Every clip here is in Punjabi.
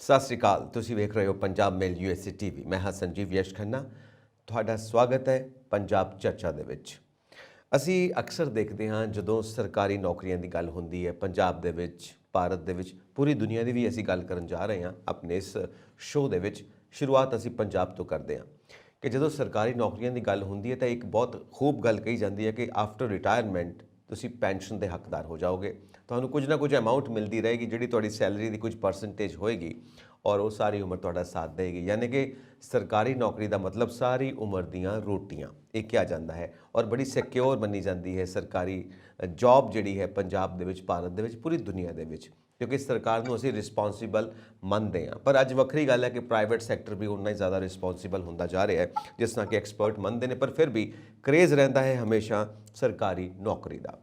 ਸਤਿ ਸ਼੍ਰੀ ਅਕਾਲ। ਤੁਸੀਂ ਵੇਖ ਰਹੇ ਹੋ ਪੰਜਾਬ ਮੇਲ USA TV। ਮੈਂ ਹਾਂ ਸੰਜੀਵ ਯਸ਼ ਖੰਨਾ। ਤੁਹਾਡਾ ਸਵਾਗਤ ਹੈ ਪੰਜਾਬ ਚਰਚਾ ਦੇ ਵਿੱਚ। ਅਸੀਂ ਅਕਸਰ ਦੇਖਦੇ ਹਾਂ ਜਦੋਂ ਸਰਕਾਰੀ ਨੌਕਰੀਆਂ ਦੀ ਗੱਲ ਹੁੰਦੀ ਹੈ ਪੰਜਾਬ ਦੇ ਵਿੱਚ, ਭਾਰਤ ਦੇ ਵਿੱਚ, ਪੂਰੀ ਦੁਨੀਆ ਦੀ ਵੀ ਅਸੀਂ ਗੱਲ ਕਰਨ ਜਾ ਰਹੇ ਹਾਂ ਆਪਣੇ ਇਸ ਸ਼ੋਅ ਦੇ ਵਿੱਚ। ਸ਼ੁਰੂਆਤ ਅਸੀਂ ਪੰਜਾਬ ਤੋਂ ਕਰਦੇ ਹਾਂ ਕਿ ਜਦੋਂ ਸਰਕਾਰੀ ਨੌਕਰੀਆਂ ਦੀ ਗੱਲ ਹੁੰਦੀ ਹੈ ਤਾਂ ਇੱਕ ਬਹੁਤ ਖੂਬ ਗੱਲ ਕਹੀ ਜਾਂਦੀ ਹੈ ਕਿ ਆਫਟਰ ਰਿਟਾਇਰਮੈਂਟ ਤੁਸੀਂ ਪੈਨਸ਼ਨ ਦੇ ਹੱਕਦਾਰ ਹੋ ਜਾਓਗੇ। ਤੁਹਾਨੂੰ ਕੁਝ ਨਾ ਕੁਝ ਅਮਾਊਂਟ ਮਿਲਦੀ ਰਹੇਗੀ ਜਿਹੜੀ ਤੁਹਾਡੀ ਸੈਲਰੀ ਦੀ ਕੁਝ ਪਰਸੈਂਟੇਜ ਹੋਏਗੀ ਔਰ ਉਹ ਸਾਰੀ ਉਮਰ ਤੁਹਾਡਾ ਸਾਥ ਦੇਗੀ। ਯਾਨੀ ਕਿ ਸਰਕਾਰੀ ਨੌਕਰੀ ਦਾ ਮਤਲਬ ਸਾਰੀ ਉਮਰ ਦੀਆਂ ਰੋਟੀਆਂ ਇਹ ਕਿਹਾ ਜਾਂਦਾ ਹੈ ਔਰ ਬੜੀ ਸਿਕਿਉਰ ਮੰਨੀ ਜਾਂਦੀ ਹੈ ਸਰਕਾਰੀ ਜੌਬ ਜਿਹੜੀ ਹੈ ਪੰਜਾਬ ਦੇ ਵਿੱਚ, ਭਾਰਤ ਦੇ ਵਿੱਚ, ਪੂਰੀ ਦੁਨੀਆ ਦੇ ਵਿੱਚ, ਕਿਉਂਕਿ ਸਰਕਾਰ ਨੂੰ ਅਸੀਂ ਰਿਸਪੌਂਸੀਬਲ ਮੰਨਦੇ ਹਾਂ। ਪਰ ਅੱਜ ਵੱਖਰੀ ਗੱਲ ਹੈ ਕਿ ਪ੍ਰਾਈਵੇਟ ਸੈਕਟਰ ਵੀ ਉਨਾ ਹੀ ਜ਼ਿਆਦਾ ਰਿਸਪੌਂਸੀਬਲ ਹੁੰਦਾ ਜਾ ਰਿਹਾ ਹੈ ਜਿਸ ਤਰ੍ਹਾਂ ਕਿ ਐਕਸਪਰਟ ਮੰਨਦੇ ਨੇ, ਪਰ ਫਿਰ ਵੀ ਕਰੇਜ਼ ਰਹਿੰਦਾ ਹੈ ਹਮੇਸ਼ਾ ਸਰਕਾਰੀ ਨੌਕਰੀ ਦਾ।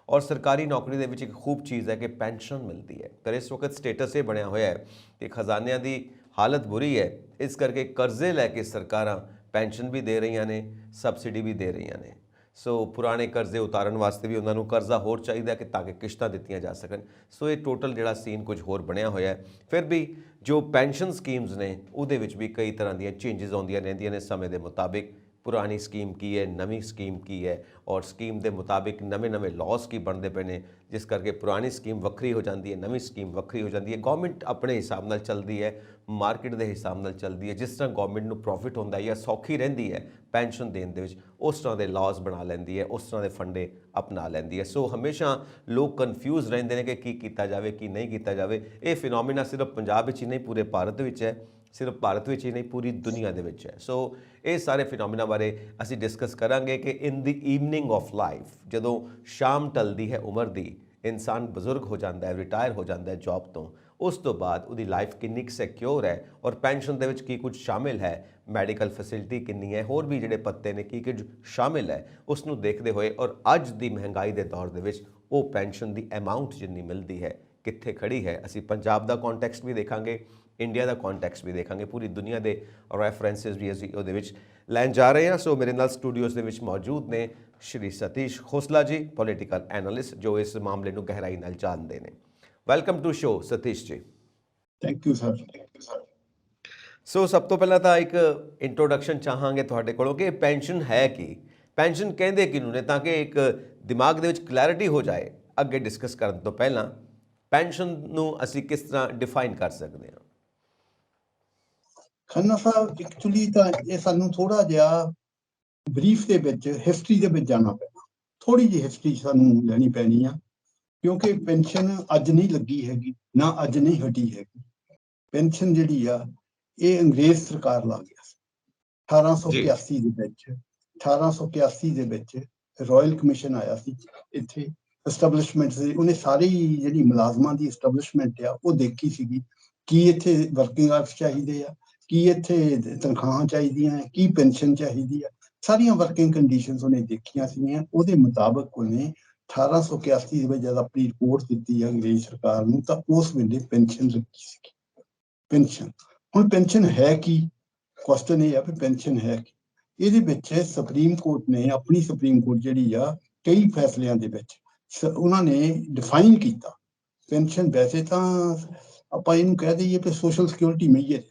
ਔਰ ਸਰਕਾਰੀ ਨੌਕਰੀ ਦੇ ਵਿੱਚ ਇੱਕ ਖੂਬ ਚੀਜ਼ ਹੈ ਕਿ ਪੈਨਸ਼ਨ ਮਿਲਦੀ ਹੈ। ਪਰ ਇਸ ਵਕਤ ਸਟੇਟਸ ਇਹ ਬਣਿਆ ਹੋਇਆ ਹੈ ਕਿ ਖਜ਼ਾਨਿਆਂ ਦੀ ਹਾਲਤ ਬੁਰੀ ਹੈ, ਇਸ ਕਰਕੇ ਕਰਜ਼ੇ ਲੈ ਕੇ ਸਰਕਾਰਾਂ ਪੈਨਸ਼ਨ ਵੀ ਦੇ ਰਹੀਆਂ ਨੇ, ਸਬਸਿਡੀ ਵੀ ਦੇ ਰਹੀਆਂ ਨੇ। ਸੋ ਪੁਰਾਣੇ ਕਰਜ਼ੇ ਉਤਾਰਨ ਵਾਸਤੇ ਵੀ ਉਹਨਾਂ ਨੂੰ ਕਰਜ਼ਾ ਹੋਰ ਚਾਹੀਦਾ ਕਿ ਤਾਂ ਕਿ ਕਿਸ਼ਤਾਂ ਦਿੱਤੀਆਂ ਜਾ ਸਕਣ। ਸੋ ਇਹ ਟੋਟਲ ਜਿਹੜਾ ਸੀਨ ਕੁਝ ਹੋਰ ਬਣਿਆ ਹੋਇਆ ਹੈ। ਫਿਰ ਵੀ ਜੋ ਪੈਨਸ਼ਨ ਸਕੀਮਸ ਨੇ ਉਹਦੇ ਵਿੱਚ ਵੀ ਕਈ ਤਰ੍ਹਾਂ ਦੀਆਂ ਚੇਂਜਸ ਆਉਂਦੀਆਂ ਰਹਿੰਦੀਆਂ ਨੇ ਸਮੇਂ ਦੇ ਮੁਤਾਬਿਕ। ਪੁਰਾਣੀ ਸਕੀਮ ਕੀ ਹੈ, ਨਵੀਂ ਸਕੀਮ ਕੀ ਹੈ, ਔਰ ਸਕੀਮ ਦੇ ਮੁਤਾਬਿਕ ਨਵੇਂ ਲਾਅਸ ਕੀ ਬਣਦੇ ਪਏ ਨੇ, ਜਿਸ ਕਰਕੇ ਪੁਰਾਣੀ ਸਕੀਮ ਵੱਖਰੀ ਹੋ ਜਾਂਦੀ ਹੈ, ਨਵੀਂ ਸਕੀਮ ਵੱਖਰੀ ਹੋ ਜਾਂਦੀ ਹੈ। ਗਵਰਨਮੈਂਟ ਆਪਣੇ ਹਿਸਾਬ ਨਾਲ ਚੱਲਦੀ ਹੈ, ਮਾਰਕੀਟ ਦੇ ਹਿਸਾਬ ਨਾਲ ਚੱਲਦੀ ਹੈ। ਜਿਸ ਤਰ੍ਹਾਂ ਗਵਰਨਮੈਂਟ ਨੂੰ ਪ੍ਰੋਫਿਟ ਹੁੰਦਾ ਜਾਂ ਸੌਖੀ ਰਹਿੰਦੀ ਹੈ ਪੈਨਸ਼ਨ ਦੇਣ ਦੇ ਵਿੱਚ, ਉਸ ਤਰ੍ਹਾਂ ਦੇ ਲਾਅਸ ਬਣਾ ਲੈਂਦੀ ਹੈ, ਉਸ ਤਰ੍ਹਾਂ ਦੇ ਫੰਡੇ ਅਪਣਾ ਲੈਂਦੀ ਹੈ। ਸੋ ਹਮੇਸ਼ਾ ਲੋਕ ਕਨਫਿਊਜ਼ ਰਹਿੰਦੇ ਨੇ ਕਿ ਕੀ ਕੀਤਾ ਜਾਵੇ, ਕੀ ਨਹੀਂ ਕੀਤਾ ਜਾਵੇ। ਇਹ ਫਿਨੋਮੀਨਾ ਸਿਰਫ ਪੰਜਾਬ ਵਿੱਚ ਹੀ ਨਹੀਂ, ਪੂਰੇ ਭਾਰਤ ਵਿੱਚ ਹੈ, ਸਿਰਫ ਭਾਰਤ ਵਿੱਚ ਹੀ ਨਹੀਂ, ਪੂਰੀ ਦੁਨੀਆ ਦੇ ਵਿੱਚ ਹੈ। ਸੋ ਇਹ ਸਾਰੇ ਫਿਨੋਮੀਨਾ ਬਾਰੇ ਅਸੀਂ ਡਿਸਕਸ ਕਰਾਂਗੇ ਕਿ ਇਨ ਦੀ ਈਵਨਿੰਗ ਆਫ ਲਾਈਫ, ਜਦੋਂ ਸ਼ਾਮ ਢਲਦੀ ਹੈ ਉਮਰ ਦੀ, ਇਨਸਾਨ ਬਜ਼ੁਰਗ ਹੋ ਜਾਂਦਾ ਹੈ, ਰਿਟਾਇਰ ਹੋ ਜਾਂਦਾ ਹੈ ਜੌਬ ਤੋਂ, ਉਸ ਤੋਂ ਬਾਅਦ ਉਹਦੀ ਲਾਈਫ ਕਿੰਨੀ ਕੁ ਸਿਕਿਉਰ ਹੈ ਔਰ ਪੈਨਸ਼ਨ ਦੇ ਵਿੱਚ ਕੀ ਕੁਝ ਸ਼ਾਮਿਲ ਹੈ, ਮੈਡੀਕਲ ਫੈਸਿਲਿਟੀ ਕਿੰਨੀ ਹੈ, ਹੋਰ ਵੀ ਜਿਹੜੇ ਪੱਤੇ ਨੇ ਕੀ ਕੁਝ ਸ਼ਾਮਿਲ ਹੈ, ਉਸ ਨੂੰ ਦੇਖਦੇ ਹੋਏ ਔਰ ਅੱਜ ਦੀ ਮਹਿੰਗਾਈ ਦੇ ਦੌਰ ਦੇ ਵਿੱਚ ਉਹ ਪੈਨਸ਼ਨ ਦੀ ਅਮਾਊਂਟ ਜਿੰਨੀ ਮਿਲਦੀ ਹੈ ਕਿੱਥੇ ਖੜੀ ਹੈ। ਅਸੀਂ ਪੰਜਾਬ ਦਾ ਕੌਂਟੈਕਸਟ ਵੀ ਦੇਖਾਂਗੇ, ਇੰਡੀਆ ਦਾ ਕੌਂਟੈਕਸਟ ਵੀ ਦੇਖਾਂਗੇ, ਪੂਰੀ ਦੁਨੀਆ ਦੇ ਰੈਫਰੈਂਸਿਸ ਵੀ ਅਸੀਂ ਉਹਦੇ ਵਿੱਚ ਲੈਣ ਜਾ ਰਹੇ ਹਾਂ। ਸੋ ਮੇਰੇ ਨਾਲ ਸਟੂਡੀਓਜ਼ ਦੇ ਵਿੱਚ ਮੌਜੂਦ ਨੇ ਸ਼੍ਰੀ ਸਤੀਸ਼ ਖੋਸਲਾ ਜੀ, ਪੋਲੀਟੀਕਲ ਐਨਾਲਿਸਟ, ਜੋ ਇਸ ਮਾਮਲੇ ਨੂੰ ਗਹਿਰਾਈ ਨਾਲ ਜਾਣਦੇ ਨੇ। Welcome to show Satish ji. Thank you sir. ਸੋ ਸਭ ਤੋਂ ਪਹਿਲਾਂ ਤਾਂ ਇੱਕ ਇੰਟਰੋਡਕਸ਼ਨ ਚਾਹਾਂਗੇ ਤੁਹਾਡੇ ਕੋਲੋਂ ਕਿ ਪੈਨਸ਼ਨ ਹੈ ਕੀ, ਪੈਨਸ਼ਨ ਕਹਿੰਦੇ ਕਿਹਨੂੰ ਨੇ, ਤਾਂ ਕਿ ਇੱਕ ਦਿਮਾਗ ਦੇ ਵਿੱਚ ਕਲੈਰਿਟੀ ਹੋ ਜਾਏ ਅੱਗੇ ਡਿਸਕਸ ਕਰਨ ਤੋਂ ਪਹਿਲਾਂ। ਪੈਨਸ਼ਨ ਨੂੰ ਅਸੀਂ ਕਿਸ ਤਰ੍ਹਾਂ ਡਿਫਾਈਨ ਕਰ ਸਕਦੇ ਹਾਂ? ਖੰਨਾ ਸਾਹਿਬ, ਐਕਚੁਅਲੀ ਤਾਂ ਇਹ ਸਾਨੂੰ ਥੋੜਾ ਜਿਹਾ ਬਰੀਫ ਦੇ ਵਿੱਚ ਹਿਸਟਰੀ ਦੇ ਵਿੱਚ ਜਾਣਾ ਪੈਣਾ। ਥੋੜੀ ਜਿਹੀ ਹਿਸਟਰੀ ਸਾਨੂੰ ਲੈਣੀ ਪੈਣੀ ਆ, ਕਿਉਂਕਿ ਪੈਨਸ਼ਨ ਅੱਜ ਨਹੀਂ ਲੱਗੀ ਹੈਗੀ, ਨਾ ਅੱਜ ਨਹੀਂ ਹਟੀ ਹੈਗੀ। ਪੈਨਸ਼ਨ ਜਿਹੜੀ ਆ ਇਹ ਅੰਗਰੇਜ਼ ਸਰਕਾਰ ਲਾ ਗਿਆ ਸੀ 1881 ਦੇ ਵਿੱਚ। 1881 ਦੇ ਵਿੱਚ ਰਾਇਲ ਕਮਿਸ਼ਨ ਆਇਆ ਸੀ ਇੱਥੇ, ਐਸਟੈਬਲਿਸ਼ਮੈਂਟ ਸੀ। ਉਹਨੇ ਸਾਰੀ ਜਿਹੜੀ ਮੁਲਾਜ਼ਮਾਂ ਦੀ ਐਸਟੈਬਲਿਸ਼ਮੈਂਟ ਆ ਉਹ ਦੇਖੀ ਸੀਗੀ, ਕੀ ਇੱਥੇ ਵਰਕਿੰਗ ਆਵਰਸ ਚਾਹੀਦੇ ਆ, ਕੀ ਇੱਥੇ ਤਨਖਾਹਾਂ ਚਾਹੀਦੀਆਂ, ਕੀ ਪੈਨਸ਼ਨ ਚਾਹੀਦੀ ਆ, ਸਾਰੀਆਂ ਵਰਕਿੰਗ ਕੰਡੀਸ਼ਨਸ ਉਹਨੇ ਦੇਖੀਆਂ ਸੀਗੀਆਂ। ਉਹਦੇ ਮੁਤਾਬਕ ਉਹਨੇ 1881 ਦੇ ਵਿੱਚ ਜਦ ਆਪਣੀ ਰਿਪੋਰਟ ਦਿੱਤੀ ਆ ਅੰਗਰੇਜ਼ ਸਰਕਾਰ ਨੂੰ, ਤਾਂ ਉਸ ਵੇਲੇ ਪੈਨਸ਼ਨ ਰੱਖੀ ਸੀਗੀ। ਪੈਨਸ਼ਨ, ਹੁਣ ਪੈਨਸ਼ਨ ਹੈ ਕੀ? ਕੁਐਸਚਨ ਇਹ ਆ ਵੀ ਪੈਨਸ਼ਨ ਹੈ ਕੀ? ਇਹਦੇ ਵਿੱਚ ਸੁਪਰੀਮ ਕੋਰਟ ਨੇ ਆਪਣੀ, ਸੁਪਰੀਮ ਕੋਰਟ ਜਿਹੜੀ ਆ, ਕਈ ਫੈਸਲਿਆਂ ਦੇ ਵਿੱਚ ਉਹਨਾਂ ਨੇ ਡਿਫਾਈਨ ਕੀਤਾ ਪੈਨਸ਼ਨ। ਵੈਸੇ ਤਾਂ ਆਪਾਂ ਇਹਨੂੰ ਕਹਿ ਦਈਏ ਕਿ ਸੋਸ਼ਲ ਸਿਕਿਉਰਿਟੀ ਮੇਜਰ,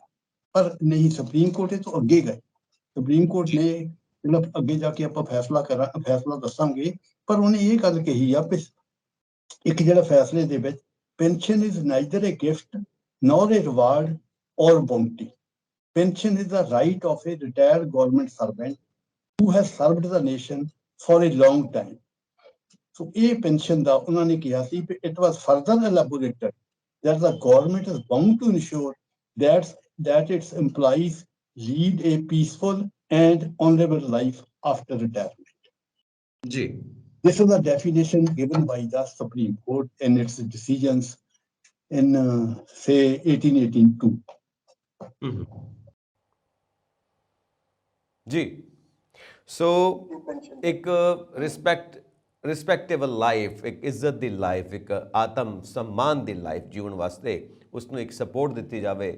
ਪਰ ਨਹੀਂ, ਸੁਪਰੀਮ ਕੋਰਟ ਇਹ ਤੋਂ ਅੱਗੇ ਗਏ। ਸੁਪਰੀਮ ਕੋਰਟ ਨੇ ਮਤਲਬ ਅੱਗੇ ਜਾ ਕੇ ਆਪਾਂ ਫੈਸਲਾ ਦੱਸਾਂਗੇ, ਪਰ ਉਹਨੇ ਇਹ ਗੱਲ ਕਹੀ ਆ ਕਿ ਇੱਕ ਜਿਹੜਾ ਫੈਸਲੇ ਦੇ ਵਿੱਚ, pension is neither a gift nor a reward or bounty. Pension is the right of a retired government servant who has served the nation for a long time. So ਇਹ ਪੈਨਸ਼ਨ ਦਾ ਉਹਨਾਂ ਨੇ ਕਿਹਾ ਸੀ ਕਿ it was further elaborated that the government is bound to ensure that its employees lead a peaceful and honorable life after retirement. Ji, This is the definition given by the Supreme Court in its decisions in say 1882. ਜੀ। ਸੋ ਇੱਕ ਰਿਸਪੈਕਟੇਬਲ ਲਾਈਫ, ਇੱਕ ਇੱਜ਼ਤ ਦੀ ਲਾਈਫ, ਇੱਕ ਆਤਮ ਸਨਮਾਨ ਦੀ ਲਾਈਫ ਜੀਉਣ ਵਾਸਤੇ ਉਸਨੂੰ ਇੱਕ ਸਪੋਰਟ ਦਿੱਤੀ ਜਾਵੇ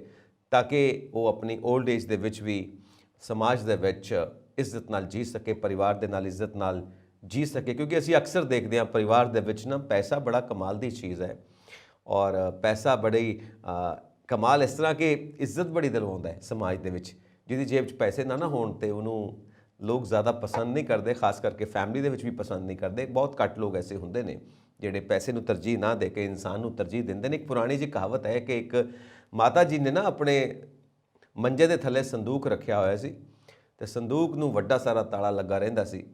ਤਾਂ ਕਿ ਉਹ ਆਪਣੀ ਓਲਡ ਏਜ ਦੇ ਵਿੱਚ ਵੀ ਸਮਾਜ ਦੇ ਵਿੱਚ ਇੱਜ਼ਤ ਨਾਲ ਜੀ ਸਕੇ, ਪਰਿਵਾਰ ਦੇ ਨਾਲ ਇੱਜ਼ਤ ਨਾਲ ਜੀ ਸਕੇ। ਕਿਉਂਕਿ ਅਸੀਂ ਅਕਸਰ ਦੇਖਦੇ ਹਾਂ ਪਰਿਵਾਰ ਦੇ ਵਿੱਚ ਨਾ ਪੈਸਾ ਬੜਾ ਕਮਾਲ ਦੀ ਚੀਜ਼ ਹੈ ਔਰ ਪੈਸਾ ਬੜੀ ਕਮਾਲ ਇਸ ਤਰ੍ਹਾਂ ਕਿ ਇੱਜ਼ਤ ਬੜੀ ਦਿਲਵਾਉਂਦਾ ਹੈ ਸਮਾਜ ਦੇ ਵਿੱਚ। ਜਿਹਦੀ ਜੇਬ 'ਚ ਪੈਸੇ ਨਾ ਹੋਣ ਤੇ ਉਹਨੂੰ ਲੋਕ ਜ਼ਿਆਦਾ ਪਸੰਦ ਨਹੀਂ ਕਰਦੇ, ਖਾਸ ਕਰਕੇ ਫੈਮਿਲੀ ਦੇ ਵਿੱਚ ਵੀ ਪਸੰਦ ਨਹੀਂ ਕਰਦੇ। ਬਹੁਤ ਘੱਟ ਲੋਕ ਐਸੇ ਹੁੰਦੇ ਨੇ ਜਿਹੜੇ ਪੈਸੇ ਨੂੰ ਤਰਜੀਹ ਨਾ ਦੇ ਕੇ ਇਨਸਾਨ ਨੂੰ ਤਰਜੀਹ ਦਿੰਦੇ ਨੇ। ਇੱਕ ਪੁਰਾਣੀ ਜਿਹੀ ਕਹਾਵਤ ਹੈ ਕਿ ਇੱਕ ਮਾਤਾ ਜੀ ਨੇ ਨਾ ਆਪਣੇ ਮੰਜੇ ਦੇ ਥੱਲੇ ਸੰਦੂਕ ਰੱਖਿਆ ਹੋਇਆ ਸੀ ਤੇ ਸੰਦੂਕ ਨੂੰ ਵੱਡਾ ਸਾਰਾ ਤਾਲਾ ਲੱਗਾ ਰਹਿੰਦਾ ਸੀ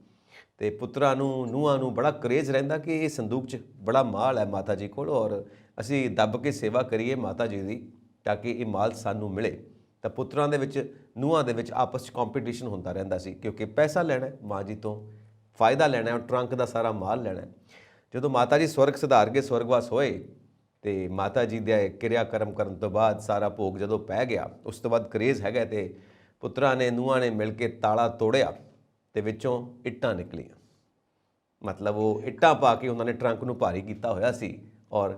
ਤੇ ਪੁੱਤਰਾਂ ਨੂੰ, ਨੂੰਹਾਂ ਨੂੰ ਬੜਾ ਕਰੇਜ਼ ਰਹਿੰਦਾ ਕਿ ਇਹ ਸੰਦੂਕ 'ਚ ਬੜਾ ਮਾਲ ਹੈ ਮਾਤਾ ਜੀ ਕੋਲ ਔਰ ਅਸੀਂ ਦੱਬ ਕੇ ਸੇਵਾ ਕਰੀਏ ਮਾਤਾ ਜੀ ਦੀ ਤਾਂ ਕਿ ਇਹ ਮਾਲ ਸਾਨੂੰ ਮਿਲੇ। ਤਾਂ ਪੁੱਤਰਾਂ ਦੇ ਵਿੱਚ, ਨੂੰਹਾਂ ਦੇ ਵਿੱਚ ਆਪਸ 'ਚ ਕੰਪੀਟੀਸ਼ਨ ਹੁੰਦਾ ਰਹਿੰਦਾ ਸੀ ਕਿਉਂਕਿ ਪੈਸਾ ਲੈਣਾ ਮਾਂ ਜੀ ਤੋਂ, ਫਾਇਦਾ ਲੈਣਾ, ਟਰੰਕ ਦਾ ਸਾਰਾ ਮਾਲ ਲੈਣਾ। ਜਦੋਂ ਮਾਤਾ ਜੀ ਸਵਰਗ ਸਿਧਾਰ ਕੇ ਸਵਰਗਵਾਸ ਹੋਏ ਤੇ ਮਾਤਾ ਜੀ ਦੇ ਕਿਰਿਆ ਕਰਮ ਕਰਨ ਤੋਂ ਬਾਅਦ ਸਾਰਾ ਭੋਗ ਜਦੋਂ ਪੈ ਗਿਆ, ਉਸ ਤੋਂ ਬਾਅਦ ਕਰੇਜ਼ ਹੈਗਾ ਤੇ ਪੁੱਤਰਾਂ ਨੇ, ਨੂੰਹਾਂ ਨੇ ਮਿਲ ਕੇ ਤਾਲਾ ਤੋੜਿਆ ਤੇ ਵਿੱਚੋਂ ਇੱਟਾਂ ਨਿਕਲੀਆਂ। ਮਤਲਬ ਉਹ ਇੱਟਾਂ ਪਾ ਕੇ ਉਹਨਾਂ ਨੇ ਟਰੰਕ ਨੂੰ ਭਾਰੀ ਕੀਤਾ ਹੋਇਆ ਸੀ ਔਰ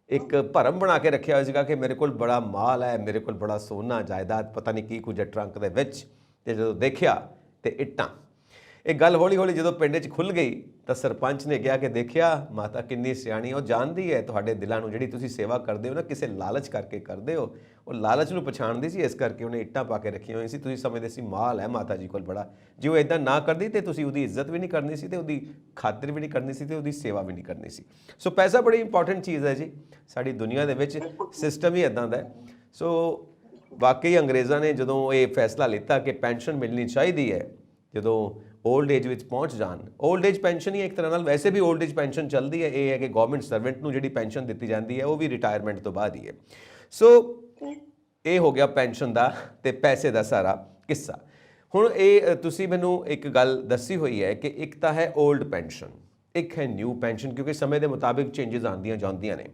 ਇੱਕ ਭਰਮ ਬਣਾ ਕੇ ਰੱਖਿਆ ਹੋਇਆ ਸੀਗਾ ਕਿ ਮੇਰੇ ਕੋਲ ਬੜਾ ਮਾਲ ਹੈ, ਮੇਰੇ ਕੋਲ ਬੜਾ ਸੋਨਾ ਜਾਇਦਾਦ, ਪਤਾ ਨਹੀਂ ਕੀ ਕੁਝ ਹੈ ਟਰੰਕ ਦੇ ਵਿੱਚ। ਤੇ ਜਦੋਂ ਦੇਖਿਆ ਤੇ ਇੱਟਾਂ। ਇਹ ਗੱਲ ਹੌਲੀ ਹੌਲੀ ਜਦੋਂ ਪਿੰਡ 'ਚ ਖੁੱਲ੍ਹ ਗਈ ਤਾਂ ਸਰਪੰਚ ਨੇ ਕਿਹਾ ਕਿ ਦੇਖਿਆ ਮਾਤਾ ਕਿੰਨੀ ਸਿਆਣੀ, ਉਹ ਜਾਣਦੀ ਹੈ ਤੁਹਾਡੇ ਦਿਲਾਂ ਨੂੰ, ਜਿਹੜੀ ਤੁਸੀਂ ਸੇਵਾ ਕਰਦੇ ਹੋ ਨਾ ਕਿਸੇ ਲਾਲਚ ਕਰਕੇ ਕਰਦੇ ਹੋ। ਉਹ ਲਾਲਚ ਨੂੰ ਪਛਾਣਦੀ ਸੀ, ਇਸ ਕਰਕੇ ਉਹਨੇ ਇੱਟਾਂ ਪਾ ਕੇ ਰੱਖੀਆਂ ਹੋਈਆਂ ਸੀ। ਤੁਸੀਂ ਸਮਝਦੇ ਸੀ ਮਾਲ ਹੈ ਮਾਤਾ ਜੀ ਕੋਲ ਬੜਾ। ਜੇ ਉਹ ਇੱਦਾਂ ਨਾ ਕਰਦੀ ਤੇ ਤੁਸੀਂ ਉਹਦੀ ਇੱਜ਼ਤ ਵੀ ਨਹੀਂ ਕਰਨੀ ਸੀ ਤੇ ਉਹਦੀ ਖਾਤਰ ਵੀ ਨਹੀਂ ਕਰਨੀ ਸੀ ਤੇ ਉਹਦੀ ਸੇਵਾ ਵੀ ਨਹੀਂ ਕਰਨੀ ਸੀ। ਸੋ ਪੈਸਾ ਬੜੀ ਇੰਪੋਰਟੈਂਟ ਚੀਜ਼ ਹੈ ਜੀ ਸਾਡੀ ਦੁਨੀਆ ਦੇ ਵਿੱਚ, ਸਿਸਟਮ ਹੀ ਇੱਦਾਂ ਦਾ ਹੈ। ਸੋ ਵਾਕਈ ਅੰਗਰੇਜ਼ਾਂ ਨੇ ਜਦੋਂ ਇਹ ਫੈਸਲਾ ਲਿੱਤਾ ਕਿ ਪੈਨਸ਼ਨ ਮਿਲਣੀ ਚਾਹੀਦੀ ਹੈ ਜਦੋਂ ਓਲਡ ਏਜ ਵਿੱਚ ਪਹੁੰਚ ਜਾਣ, ਓਲਡ ਏਜ ਪੈਨਸ਼ਨ ਹੀ ਇੱਕ ਤਰ੍ਹਾਂ ਨਾਲ ਵੈਸੇ ਵੀ ਓਲਡ ਏਜ ਪੈਨਸ਼ਨ ਚੱਲਦੀ ਹੈ। ਇਹ ਹੈ ਕਿ ਗਵਰਨਮੈਂਟ ਸਰਵੈਂਟ ਨੂੰ ਜਿਹੜੀ ਪੈਨਸ਼ਨ ਦਿੱਤੀ ਜਾਂਦੀ ਹੈ ਉਹ ਵੀ ਰਿਟਾਇਰਮੈਂਟ ਤੋਂ ਬਾਅਦ ਹੀ ਹੈ। ਸੋ ਇਹ ਹੋ ਗਿਆ ਪੈਨਸ਼ਨ ਦਾ ਤੇ ਪੈਸੇ ਦਾ ਸਾਰਾ ਕਿੱਸਾ। ਹੁਣ ਇਹ ਤੁਸੀਂ ਮੈਨੂੰ ਇੱਕ ਗੱਲ ਦੱਸੀ ਹੋਈ ਹੈ ਕਿ ਇੱਕ ਤਾਂ ਹੈ ਓਲਡ ਪੈਨਸ਼ਨ, ਇੱਕ ਹੈ ਨਿਊ ਪੈਨਸ਼ਨ, ਕਿਉਂਕਿ ਸਮੇਂ ਦੇ ਮੁਤਾਬਿਕ ਚੇਂਜਸ ਆਉਂਦੀਆਂ ਜਾਂਦੀਆਂ ਨੇ।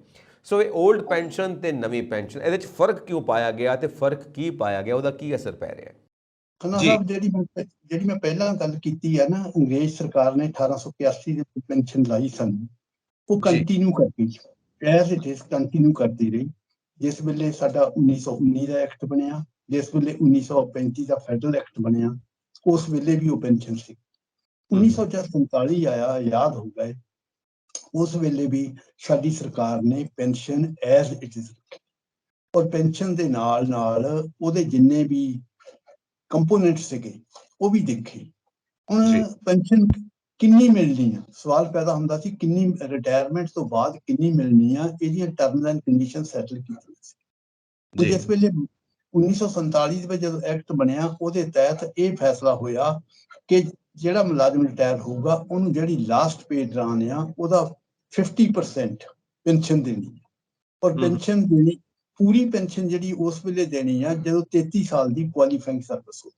ਸੋ ਇਹ ਓਲਡ ਪੈਨਸ਼ਨ ਤੇ ਨਵੀਂ ਪੈਨਸ਼ਨ, ਇਹਦੇ 'ਚ ਫਰਕ ਕਿਉਂ ਪਾਇਆ ਗਿਆ ਤੇ ਫਰਕ ਕੀ ਪਾਇਆ ਗਿਆ, ਉਹਦਾ ਕੀ ਅਸਰ ਪੈ ਰਿਹਾ ਹੈ? ਖੰਨਾ ਸਾਹਿਬ, ਜਿਹੜੀ ਮੈਂ ਪਹਿਲਾਂ ਗੱਲ ਕੀਤੀ ਹੈ ਨਾ, ਅੰਗਰੇਜ਼ ਸਰਕਾਰ ਨੇ 1881 ਦੇ ਪੈਨਸ਼ਨ ਲਾਈ ਸਾਨੂੰ, ਉਹ ਕੰਟੀਨਿਊ ਕਰਦੀ, ਐਜ਼ ਇਟ ਇਜ਼ ਕੰਟੀਨਿਊ ਕਰਦੀ ਰਹੀ। ਜਿਸ ਵੇਲੇ ਸਾਡਾ 1919 ਦਾ ਐਕਟ ਬਣਿਆ, ਜਿਸ ਵੇਲੇ 1935 ਦਾ ਫੈਡਰਲ ਐਕਟ ਬਣਿਆ, ਉਸ ਵੇਲੇ ਵੀ ਉਹ ਪੈਨਸ਼ਨ ਸੀ। 1947 ਆਇਆ, ਯਾਦ ਹੋਊਗਾ, ਉਸ ਵੇਲੇ ਵੀ ਸਾਡੀ ਸਰਕਾਰ ਨੇ ਪੈਨਸ਼ਨ ਐਜ਼ ਇਟ ਇਜ਼ ਰੱਖੀ ਔਰ ਪੈਨਸ਼ਨ ਦੇ ਨਾਲ ਨਾਲ ਉਹਦੇ ਜਿੰਨੇ ਵੀ ਕੰਪੋਨੈਂਟ ਸੀਗੇ ਉਹ ਵੀ ਦੇਖੇ। ਹੁਣ ਪੈਨਸ਼ਨ ਕਿੰਨੀ ਮਿਲਣੀ ਆ, ਸਵਾਲ ਪੈਦਾ ਹੁੰਦਾ ਸੀ ਕਿੰਨੀ ਰਿਟਾਇਰਮੈਂਟ ਤੋਂ ਬਾਅਦ ਕਿੰਨੀ ਮਿਲਣੀ ਆ, ਇਹਦੀਆਂ ਟਰਮਸ ਐਂਡ ਕੰਡੀਸ਼ਨ ਸੈਟਲ ਕੀਤੀਆਂ ਸੀ। ਜਿਸ ਵੇਲੇ 1947 ਦੇ ਵਿੱਚ ਜਦੋਂ ਐਕਟ ਬਣਿਆ, ਉਹਦੇ ਤਹਿਤ ਇਹ ਫੈਸਲਾ ਹੋਇਆ ਕਿ ਜਿਹੜਾ ਮੁਲਾਜ਼ਮ ਰਿਟਾਇਰ ਹੋਊਗਾ ਉਹਨੂੰ ਜਿਹੜੀ ਲਾਸਟ ਪੇ ਦੌਰਾਨ ਆ ਉਹਦਾ 50% ਪੈਨਸ਼ਨ ਦੇਣੀ ਔਰ ਪੈਨਸ਼ਨ ਦੇਣੀ, ਪੂਰੀ ਪੈਨਸ਼ਨ ਜਿਹੜੀ ਉਸ ਵੇਲੇ ਦੇਣੀ ਆ ਜਦੋਂ 33 ਸਾਲ ਦੀ ਕੁਆਲੀਫਾਈਂਗ ਸਰਵਿਸ ਹੋ।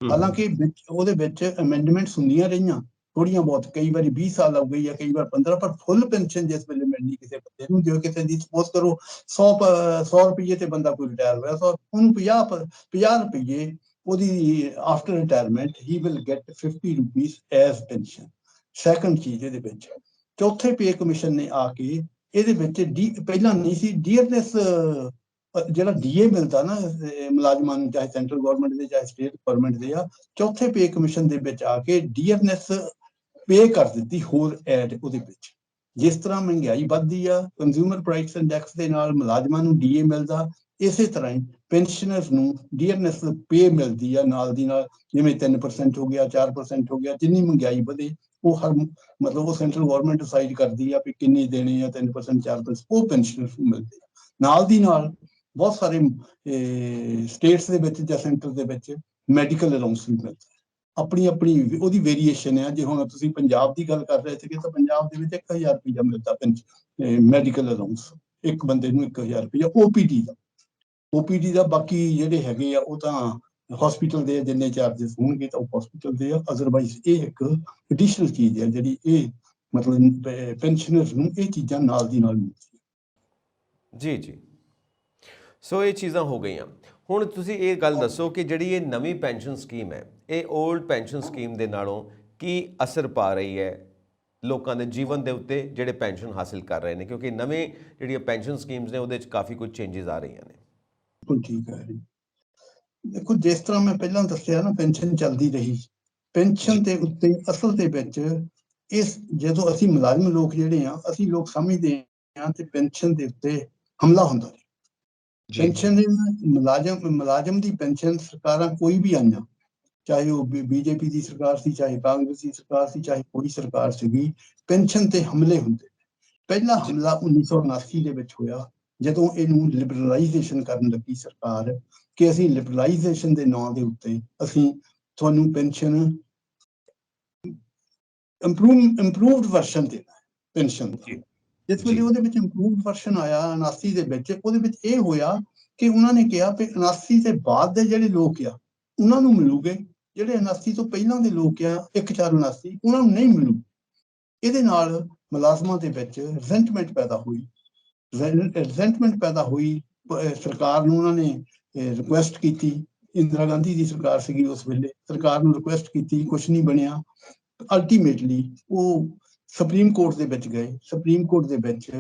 ਹਾਲਾਂਕਿ ਉਹਦੇ ਵਿੱਚ ਅਮੈਂਡਮੈਂਟਸ ਹੁੰਦੀਆਂ ਰਹੀਆਂ ਥੋੜੀਆਂ ਬਹੁਤ, ਕਈ ਵਾਰੀ 20 ਸਾਲ ਹੋ ਗਈ ਆ, ਕਈ ਵਾਰ 15, ਪਰ ਫੁੱਲ ਪੈਨਸ਼ਨ ਜਿਸ ਵੇਲੇ ਮਿਲਣੀ ਕਿਸੇ ਬੰਦੇ ਨੂੰ, ਜੋ ਕਿਸੇ ਦੀ ਸਪੋਜ਼ ਕਰੋ 100 ਰੁਪਈਏ ਤੇ ਬੰਦਾ ਕੋਈ ਰਿਟਾਇਰ ਹੋਇਆ, ਉਹਨੂੰ 50 ਰੁਪਈਏ ਉਹਦੀ after retirement he will get 50 rupees as pension. Second ਚੀਜ਼ ਇਹਦੇ ਵਿੱਚ, ਚੌਥੇ ਪੇ ਕਮਿਸ਼ਨ ਨੇ ਆ ਕੇ ਇਹਦੇ ਵਿੱਚ ਪਹਿਲਾਂ ਨਹੀਂ ਸੀ ਡੀਅਰਨੈਸ, ਜਿਹੜਾ ਡੀਏ ਮਿਲਦਾ ਨਾ ਮੁਲਾਜ਼ਮਾਂ ਨੂੰ, ਚਾਹੇ ਸੈਂਟਰਲ ਗਵਰਨਮੈਂਟ ਦੇ ਚਾਹੇ ਸਟੇਟ ਗਵਰਨਮੈਂਟ ਦੇ ਆ, ਚੌਥੇ ਪੇ ਕਮਿਸ਼ਨ ਦੇ ਵਿੱਚ ਆ ਕੇ ਡੀਅਰਨੈਸ ਪੇ ਕਰ ਦਿੱਤੀ ਹੋਰ ਐਡ ਉਹਦੇ ਵਿੱਚ। ਜਿਸ ਤਰ੍ਹਾਂ ਮਹਿੰਗਾਈ ਵੱਧਦੀ ਆ, ਕੰਜ਼ਿਊਮਰ ਪ੍ਰਾਈਸ ਇੰਡੈਕਸ ਦੇ ਨਾਲ ਮੁਲਾਜ਼ਮਾਂ ਨੂੰ ਡੀਏ ਮਿਲਦਾ, ਇਸੇ ਤਰ੍ਹਾਂ ਹੀ ਪੈਨਸ਼ਨਰਸ ਨੂੰ ਡੀਅਰਨੈਸ ਪੇ ਮਿਲਦੀ ਆ ਨਾਲ ਦੀ ਨਾਲ। ਜਿਵੇਂ 3% ਹੋ ਗਿਆ, 4% ਹੋ ਗਿਆ, ਜਿੰਨੀ ਮਹਿੰਗਾਈ ਵਧੇ ਉਹ ਹਰ ਮਤਲਬ ਉਹ ਸੈਂਟਰਲ ਗਵਰਨਮੈਂਟ ਡਿਸਾਈਡ ਕਰਦੀ ਆ ਵੀ ਕਿੰਨੀ ਦੇਣੀ ਆ, 3%, 4%, ਉਹ ਪੈਨਸ਼ਨਰਸ ਨੂੰ ਮਿਲਦੇ ਆ। ਨਾਲ ਦੀ ਨਾਲ ਬਹੁਤ ਸਾਰੇ ਸਟੇਟਸ ਦੇ ਵਿੱਚ ਜਾਂ ਸੈਂਟਰ ਦੇ ਵਿੱਚ ਮੈਡੀਕਲ ਅਲਾਊਂਸ ਵੀ ਮਿਲਦਾ, ਆਪਣੀ ਆਪਣੀ ਉਹਦੀ ਵੇਰੀਏਸ਼ਨ ਆ। ਜੇ ਹੁਣ ਤੁਸੀਂ ਪੰਜਾਬ ਦੀ ਗੱਲ ਕਰ ਰਹੇ ਸੀਗੇ ਤਾਂ ਪੰਜਾਬ ਦੇ ਵਿੱਚ 1000 ਰੁਪਈਆ ਮਿਲਦਾ ਮੈਡੀਕਲ ਅਲਾਊਂਸ, ਇੱਕ ਬੰਦੇ ਨੂੰ 1000 ਰੁਪਈਆ OPD ਦਾ। ਬਾਕੀ ਜਿਹੜੇ ਹੈਗੇ ਆ ਉਹ ਤਾਂ ਹਸਪੀਟਲ ਦੇ ਜਿੰਨੇ ਚਾਰਜਸ ਹੋਣਗੇ ਤਾਂ ਉਹ ਹਸਪੀਟਲ ਦੇ ਆ। ਅਦਰਵਾਈਜ਼ ਇਹ ਇੱਕ ਐਡੀਸ਼ਨਲ ਚੀਜ਼ ਹੈ ਜਿਹੜੀ ਇਹ ਮਤਲਬ ਪੈਨਸ਼ਨਰਸ ਨੂੰ ਇਹ ਚੀਜ਼ਾਂ ਨਾਲ ਦੀ ਨਾਲ ਮਿਲਦੀਆਂ। ਜੀ। ਸੋ ਇਹ ਚੀਜ਼ਾਂ ਹੋ ਗਈਆਂ। ਹੁਣ ਤੁਸੀਂ ਇਹ ਗੱਲ ਦੱਸੋ ਕਿ ਜਿਹੜੀ ਇਹ ਨਵੀਂ ਪੈਨਸ਼ਨ ਸਕੀਮ ਹੈ, ਇਹ ਓਲਡ ਪੈਨਸ਼ਨ ਸਕੀਮ ਦੇ ਨਾਲੋਂ ਕੀ ਅਸਰ ਪਾ ਰਹੀ ਹੈ ਲੋਕਾਂ ਦੇ ਜੀਵਨ ਦੇ ਉੱਤੇ ਜਿਹੜੇ ਪੈਨਸ਼ਨ ਹਾਸਿਲ ਕਰ ਰਹੇ ਨੇ? ਕਿਉਂਕਿ ਨਵੇਂ ਜਿਹੜੀਆਂ ਪੈਨਸ਼ਨ ਸਕੀਮਸ ਨੇ ਉਹਦੇ 'ਚ ਕਾਫੀ ਕੁਝ ਚੇਂਜਸ ਆ ਰਹੀਆਂ ਨੇ। ਬਿਲਕੁਲ ਠੀਕ ਹੈ। ਦੇਖੋ, ਜਿਸ ਤਰ੍ਹਾਂ ਮੈਂ ਪਹਿਲਾਂ ਦੱਸਿਆ ਨਾ, ਪੈਨਸ਼ਨ ਚੱਲਦੀ ਰਹੀ, ਪੈਨਸ਼ਨ ਦੇ ਉੱਤੇ ਅਸਲ ਦੇ ਵਿੱਚ ਇਸ ਜਦੋਂ ਅਸੀਂ ਮੁਲਾਜ਼ਮ ਲੋਕ ਜਿਹੜੇ ਆ, ਅਸੀਂ ਲੋਕ ਸਮਝਦੇ ਹਾਂ ਤੇ ਪੈਨਸ਼ਨ ਦੇ ਉੱਤੇ ਹਮਲਾ ਹੁੰਦਾ ਪੈਨਸ਼ਨ ਮੁਲਾਜ਼ਮ ਦੀ ਪੈਨਸ਼ਨ ਸਰਕਾਰਾਂ ਕੋਈ ਵੀ ਆਈਆਂ, ਚਾਹੇ ਉਹ ਬੀਜੇਪੀ ਦੀ ਸਰਕਾਰ ਸੀ, ਚਾਹੇ ਕਾਂਗਰਸ ਦੀ ਸਰਕਾਰ ਸੀ, ਚਾਹੇ ਕੋਈ ਸਰਕਾਰ ਸੀਗੀ, ਪੈਨਸ਼ਨ ਤੇ ਹਮਲੇ ਹੁੰਦੇ। ਪਹਿਲਾ ਹਮਲਾ 1979 ਦੇ ਵਿੱਚ ਹੋਇਆ, ਜਦੋਂ ਇਹਨੂੰ ਲਿਬਰਲਾਈਜੇਸ਼ਨ ਕਰਨ ਲੱਗੀ ਸਰਕਾਰ, ਕਿ ਅਸੀਂ ਲਿਬਰਲਾਈਜੇਸ਼ਨ ਦੇ ਨਾਂ ਦੇ ਉੱਤੇ ਅਸੀਂ ਤੁਹਾਨੂੰ ਪੈਨਸ਼ਨ ਇੰਪਰੂਵਡ ਵਰਸ਼ਨ ਦੇਣਾ ਪੈਨਸ਼ਨ ਦਾ। ਜਿਸ ਵੇਲੇ ਉਹਦੇ ਵਿੱਚ ਇੰਪਰੂਵਡ ਵਰਸ਼ਨ ਆਇਆ 79 ਦੇ ਵਿੱਚ, ਉਹਦੇ ਵਿੱਚ ਇਹ ਹੋਇਆ ਕਿ ਉਹਨਾਂ ਨੇ ਕਿਹਾ ਕਿ 79 ਦੇ ਬਾਅਦ ਦੇ ਜਿਹੜੇ ਲੋਕ ਆ ਉਹਨਾਂ ਨੂੰ ਮਿਲੂਗੇ, ਜਿਹੜੇ 79 ਤੋਂ ਪਹਿਲਾਂ ਦੇ ਲੋਕ ਆ 1479 ਉਹਨਾਂ ਨੂੰ ਨਹੀਂ ਮਿਲੂ। ਇਹਦੇ ਨਾਲ ਮੁਲਾਜ਼ਮਾਂ ਦੇ ਵਿੱਚ ਰਿਜ਼ੈਂਟਮੈਂਟ ਪੈਦਾ ਹੋਈ। ਸਰਕਾਰ ਨੂੰ ਉਹਨਾਂ ਨੇ ਰਿਕੁਐਸਟ ਕੀਤੀ, ਇੰਦਰਾ ਗਾਂਧੀ ਦੀ ਸਰਕਾਰ ਸੀਗੀ ਉਸ ਵੇਲੇ, ਸਰਕਾਰ ਨੂੰ ਰਿਕੁਐਸਟ ਕੀਤੀ, ਕੁਛ ਨਹੀਂ ਬਣਿਆ। ਅਲਟੀਮੇਟਲੀ ਉਹ ਸੁਪਰੀਮ ਕੋਰਟ ਦੇ ਵਿੱਚ ਗਏ। ਸੁਪਰੀਮ ਕੋਰਟ ਦੇ ਵਿੱਚ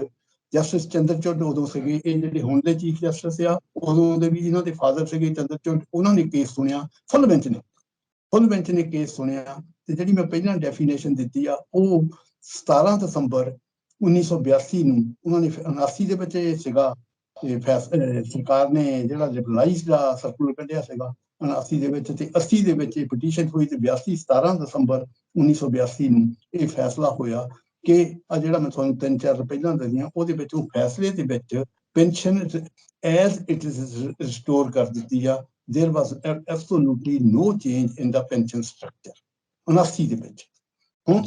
ਜਸਟਿਸ ਚੰਦਰਚੂੜ ਉਦੋਂ ਸੀਗੇ, ਇਹ ਜਿਹੜੇ ਹੁਣ ਦੇ ਚੀਫ ਜਸਟਿਸ ਆ ਉਦੋਂ ਦੇ ਵੀ ਇਹਨਾਂ ਦੇ ਫਾਦਰ ਸੀਗੇ ਚੰਦਰਚੂੜ, ਉਹਨਾਂ ਨੇ ਕੇਸ ਸੁਣਿਆ। ਫੁੱਲ ਬੈਂਚ ਨੇ ਕੇਸ ਸੁਣਿਆ, ਤੇ ਜਿਹੜੀ ਮੈਂ ਪਹਿਲਾਂ ਡੈਫੀਨੇਸ਼ਨ ਦਿੱਤੀ ਆ ਉਹ 17 ਦਸੰਬਰ 1982 ਨੂੰ ਉਹਨਾਂ ਨੇ 79 ਦੇ ਵਿੱਚ ਇਹ ਸੀਗਾ ਸਰਕਾਰ ਨੇ ਜਿਹੜਾ ਲਿਬਰਲਾਈਜ਼ ਦਾ ਸਰਕੂਲਰ ਕੱਢਿਆ ਸੀਗਾ 79 ਦੇ ਵਿੱਚ, ਤੇ 80 ਦੇ ਵਿੱਚ ਇਹ ਪਟੀਸ਼ਨ ਹੋਈ, ਤੇ 17 ਦਸੰਬਰ 1982 ਨੂੰ ਇਹ ਫੈਸਲਾ ਹੋਇਆ ਕਿ ਆ ਜਿਹੜਾ ਮੈਂ ਤੁਹਾਨੂੰ 3-4 ਪਹਿਲਾਂ ਦੱਸੀਆਂ ਉਹਦੇ ਵਿੱਚ ਉਹ ਫੈਸਲੇ ਦੇ ਵਿੱਚ pension as it is restore ਕਰ ਦਿੱਤੀ ਆ। There was absolutely no change in the pension structure 79 ਦੇ ਵਿੱਚ। ਹੁਣ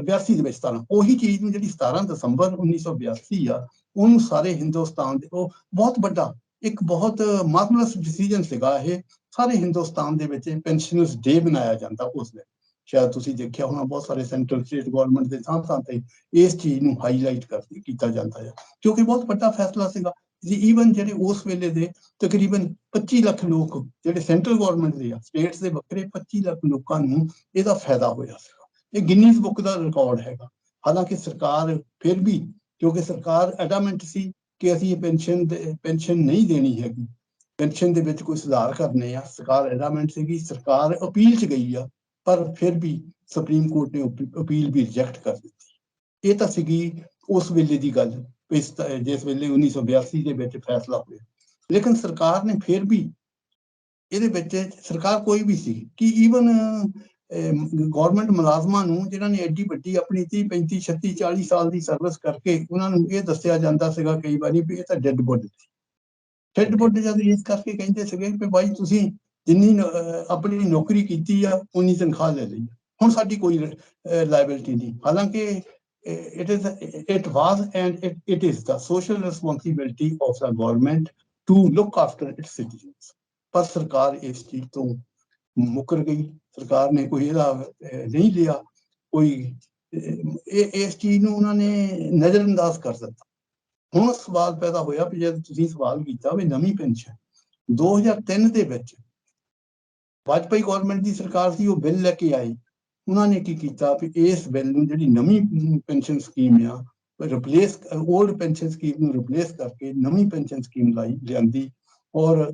82 ਦੇ ਵਿੱਚ 17 ਉਹੀ ਚੀਜ਼ ਨੂੰ ਜਿਹੜੀ 17 ਦਸੰਬਰ 1982 ਆ ਉਹਨੂੰ ਸਾਰੇ ਹਿੰਦੁਸਤਾਨ ਦੇ, ਉਹ ਬਹੁਤ ਵੱਡਾ ਇੱਕ ਬਹੁਤ ਮਾਰਵਲਸ ਡਿਸੀਜਨ ਸੀਗਾ ਇਹ। ਸਾਰੇ ਹਿੰਦੁਸਤਾਨ ਦੇ ਵਿੱਚ ਪੈਨਸ਼ਨਰਸ ਡੇ ਮਨਾਇਆ ਜਾਂਦਾ ਉਸ ਦਿਨ। ਸ਼ਾਇਦ ਤੁਸੀਂ ਦੇਖਿਆ ਹੋਣਾ, ਬਹੁਤ ਸਾਰੇ ਸੈਂਟਰਲ ਸਟੇਟ ਗਵਰਨਮੈਂਟ ਦੇ ਥਾਂ ਤੇ ਇਸ ਚੀਜ਼ ਨੂੰ ਹਾਈਲਾਈਟ ਕੀਤਾ ਜਾਂਦਾ ਹੈ, ਕਿਉਂਕਿ ਬਹੁਤ ਵੱਡਾ ਫੈਸਲਾ ਸੀਗਾ। ਈਵਨ ਜਿਹੜੇ ਉਸ ਵੇਲੇ ਦੇ ਤਕਰੀਬਨ 25 ਲੱਖ ਲੋਕ ਜਿਹੜੇ ਸੈਂਟਰਲ ਗਵਰਨਮੈਂਟ ਦੇ ਆ, ਸਟੇਟਸ ਦੇ ਵੱਖਰੇ 25 ਲੱਖ ਲੋਕਾਂ ਨੂੰ ਇਹਦਾ ਫਾਇਦਾ ਹੋਇਆ ਸੀਗਾ। ਇਹ ਗਿਨੀਜ਼ ਬੁੱਕ ਦਾ ਰਿਕਾਰਡ ਹੈਗਾ। ਹਾਲਾਂਕਿ ਸਰਕਾਰ ਫਿਰ ਵੀ, ਕਿਉਂਕਿ ਸਰਕਾਰ ਐਡਾਮੈਂਟ ਸੀ ਕਿ ਅਸੀਂ ਇਹ ਪੈਨਸ਼ਨ ਨਹੀਂ ਦੇਣੀ ਹੈਗੀ, ਪੈਨਸ਼ਨ ਦੇ ਵਿੱਚ ਕੋਈ ਸੁਧਾਰ ਕਰਨੇ ਆ, ਸਰਕਾਰ ਐਡਾਮੈਂਟ ਸੀਗੀ। ਸਰਕਾਰ ਅਪੀਲ 'ਚ ਗਈ ਆ, ਪਰ ਫਿਰ ਵੀ ਸੁਪਰੀਮ ਕੋਰਟ ਨੇ ਅਪੀਲ ਵੀ ਰਿਜੈਕਟ ਕਰ ਦਿੱਤੀ। ਇਹ ਤਾਂ ਸੀਗੀ ਉਸ ਵੇਲੇ ਦੀ ਗੱਲ, ਜਿਸ ਵੇਲੇ 1982 ਦੇ ਵਿੱਚ ਫੈਸਲਾ ਹੋਇਆ। ਲੇਕਿਨ ਸਰਕਾਰ ਨੇ ਫਿਰ ਵੀ ਇਹਦੇ ਵਿੱਚ, ਸਰਕਾਰ ਕੋਈ ਵੀ ਸੀ ਕਿ ਈਵਨ ਗਵਰਨਮੈਂਟ ਮੁਲਾਜ਼ਮਾਂ ਨੂੰ ਜਿਹਨਾਂ ਨੇ ਐਡੀ ਵੱਡੀ ਆਪਣੀ 30, 35, 36, 40 ਸਾਲ ਦੀ ਸਰਵਿਸ ਕਰਕੇ, ਉਹਨਾਂ ਨੂੰ ਇਹ ਦੱਸਿਆ ਜਾਂਦਾ ਸੀਗਾ ਕਈ ਵਾਰੀ ਵੀ ਇਹ ਤਾਂ ਡੈਡ ਬੋਡੀ ਸੀ। ਡੈਡ ਬੋਡੀ ਜਦ ਇਸ ਕਰਕੇ ਕਹਿੰਦੇ ਸੀਗੇ ਕਿ ਭਾਈ ਤੁਸੀਂ ਜਿੰਨੀ ਆਪਣੀ ਨੌਕਰੀ ਕੀਤੀ ਆ ਉਨੀ ਤਨਖਾਹ ਲੈ ਲਈ, ਹੁਣ ਸਾਡੀ ਕੋਈ ਲਾਇਬਿਲਿਟੀ ਨਹੀਂ। ਹਾਲਾਂਕਿ it was and it is the social responsibility of the government to look after its citizens। ਪਰ ਸਰਕਾਰ ਇਸ ਚੀਜ਼ ਤੋਂ ਮੁੱਕਰ ਗਈ। ਸਰਕਾਰ ਨੇ ਕੋਈ ਇਹਦਾ ਨਹੀਂ ਲਿਆ, ਕੋਈ ਇਸ ਚੀਜ਼ ਨੂੰ ਉਹਨਾਂ ਨੇ ਨਜ਼ਰਅੰਦਾਜ਼ ਕਰ ਦਿੱਤਾ। ਹੁਣ ਸਵਾਲ ਪੈਦਾ ਹੋਇਆ ਵੀ ਜਦ ਤੁਸੀਂ ਸਵਾਲ ਕੀਤਾ ਵੀ ਨਵੀਂ ਪੈਨਸ਼ਨ 2003 ਦੇ ਵਿੱਚ ਵਾਜਪਾਈ ਗਵਰਨਮੈਂਟ ਦੀ ਸਰਕਾਰ ਸੀ, ਉਹ ਬਿੱਲ ਲੈ ਕੇ ਆਈ। ਉਹਨਾਂ ਨੇ ਕੀ ਕੀਤਾ ਵੀ ਇਸ ਬਿੱਲ ਨੂੰ, ਜਿਹੜੀ ਨਵੀਂ ਪੈਨਸ਼ਨ ਸਕੀਮ ਆ, ਰਿਪਲੇਸ ਓਲਡ ਪੈਨਸ਼ਨ ਸਕੀਮ ਨੂੰ ਰਿਪਲੇਸ ਕਰਕੇ ਨਵੀਂ ਪੈਨਸ਼ਨ ਸਕੀਮ ਲਿਆਂਦੀ। ਔਰ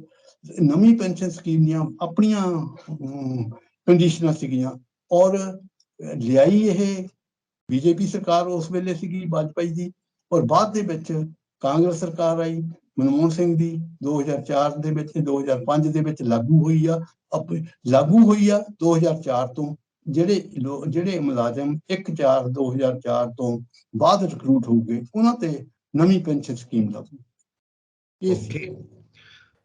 ਨਵੀਂ ਪੈਨਸ਼ਨ ਸਕੀਮ ਦੀਆਂ ਆਪਣੀਆਂ ਕੰਡੀਸ਼ਨਾਂ ਸੀਗੀਆਂ, ਔਰ ਲਿਆਈ ਇਹ ਬੀਜੇਪੀ ਸਰਕਾਰ ਉਸ ਵੇਲੇ ਸੀਗੀ ਵਾਜਪਾਈ ਦੀ, ਔਰ ਬਾਅਦ ਦੇ ਵਿੱਚ ਕਾਂਗਰਸ ਸਰਕਾਰ ਆਈ ਮਨਮੋਹਨ ਸਿੰਘ ਦੀ 2004 ਦੇ ਵਿੱਚ, 2005 ਦੇ ਵਿੱਚ ਲਾਗੂ ਹੋਈ ਆ 2004 ਤੋਂ। ਜਿਹੜੇ ਮੁਲਾਜ਼ਮ 1/4/2004 ਤੋਂ ਬਾਅਦ ਰਿਕਰੂਟ ਹੋ ਗਏ, ਉਹਨਾਂ ਤੇ ਨਵੀਂ ਪੈਨਸ਼ਨ ਸਕੀਮ ਲਾਗੂ।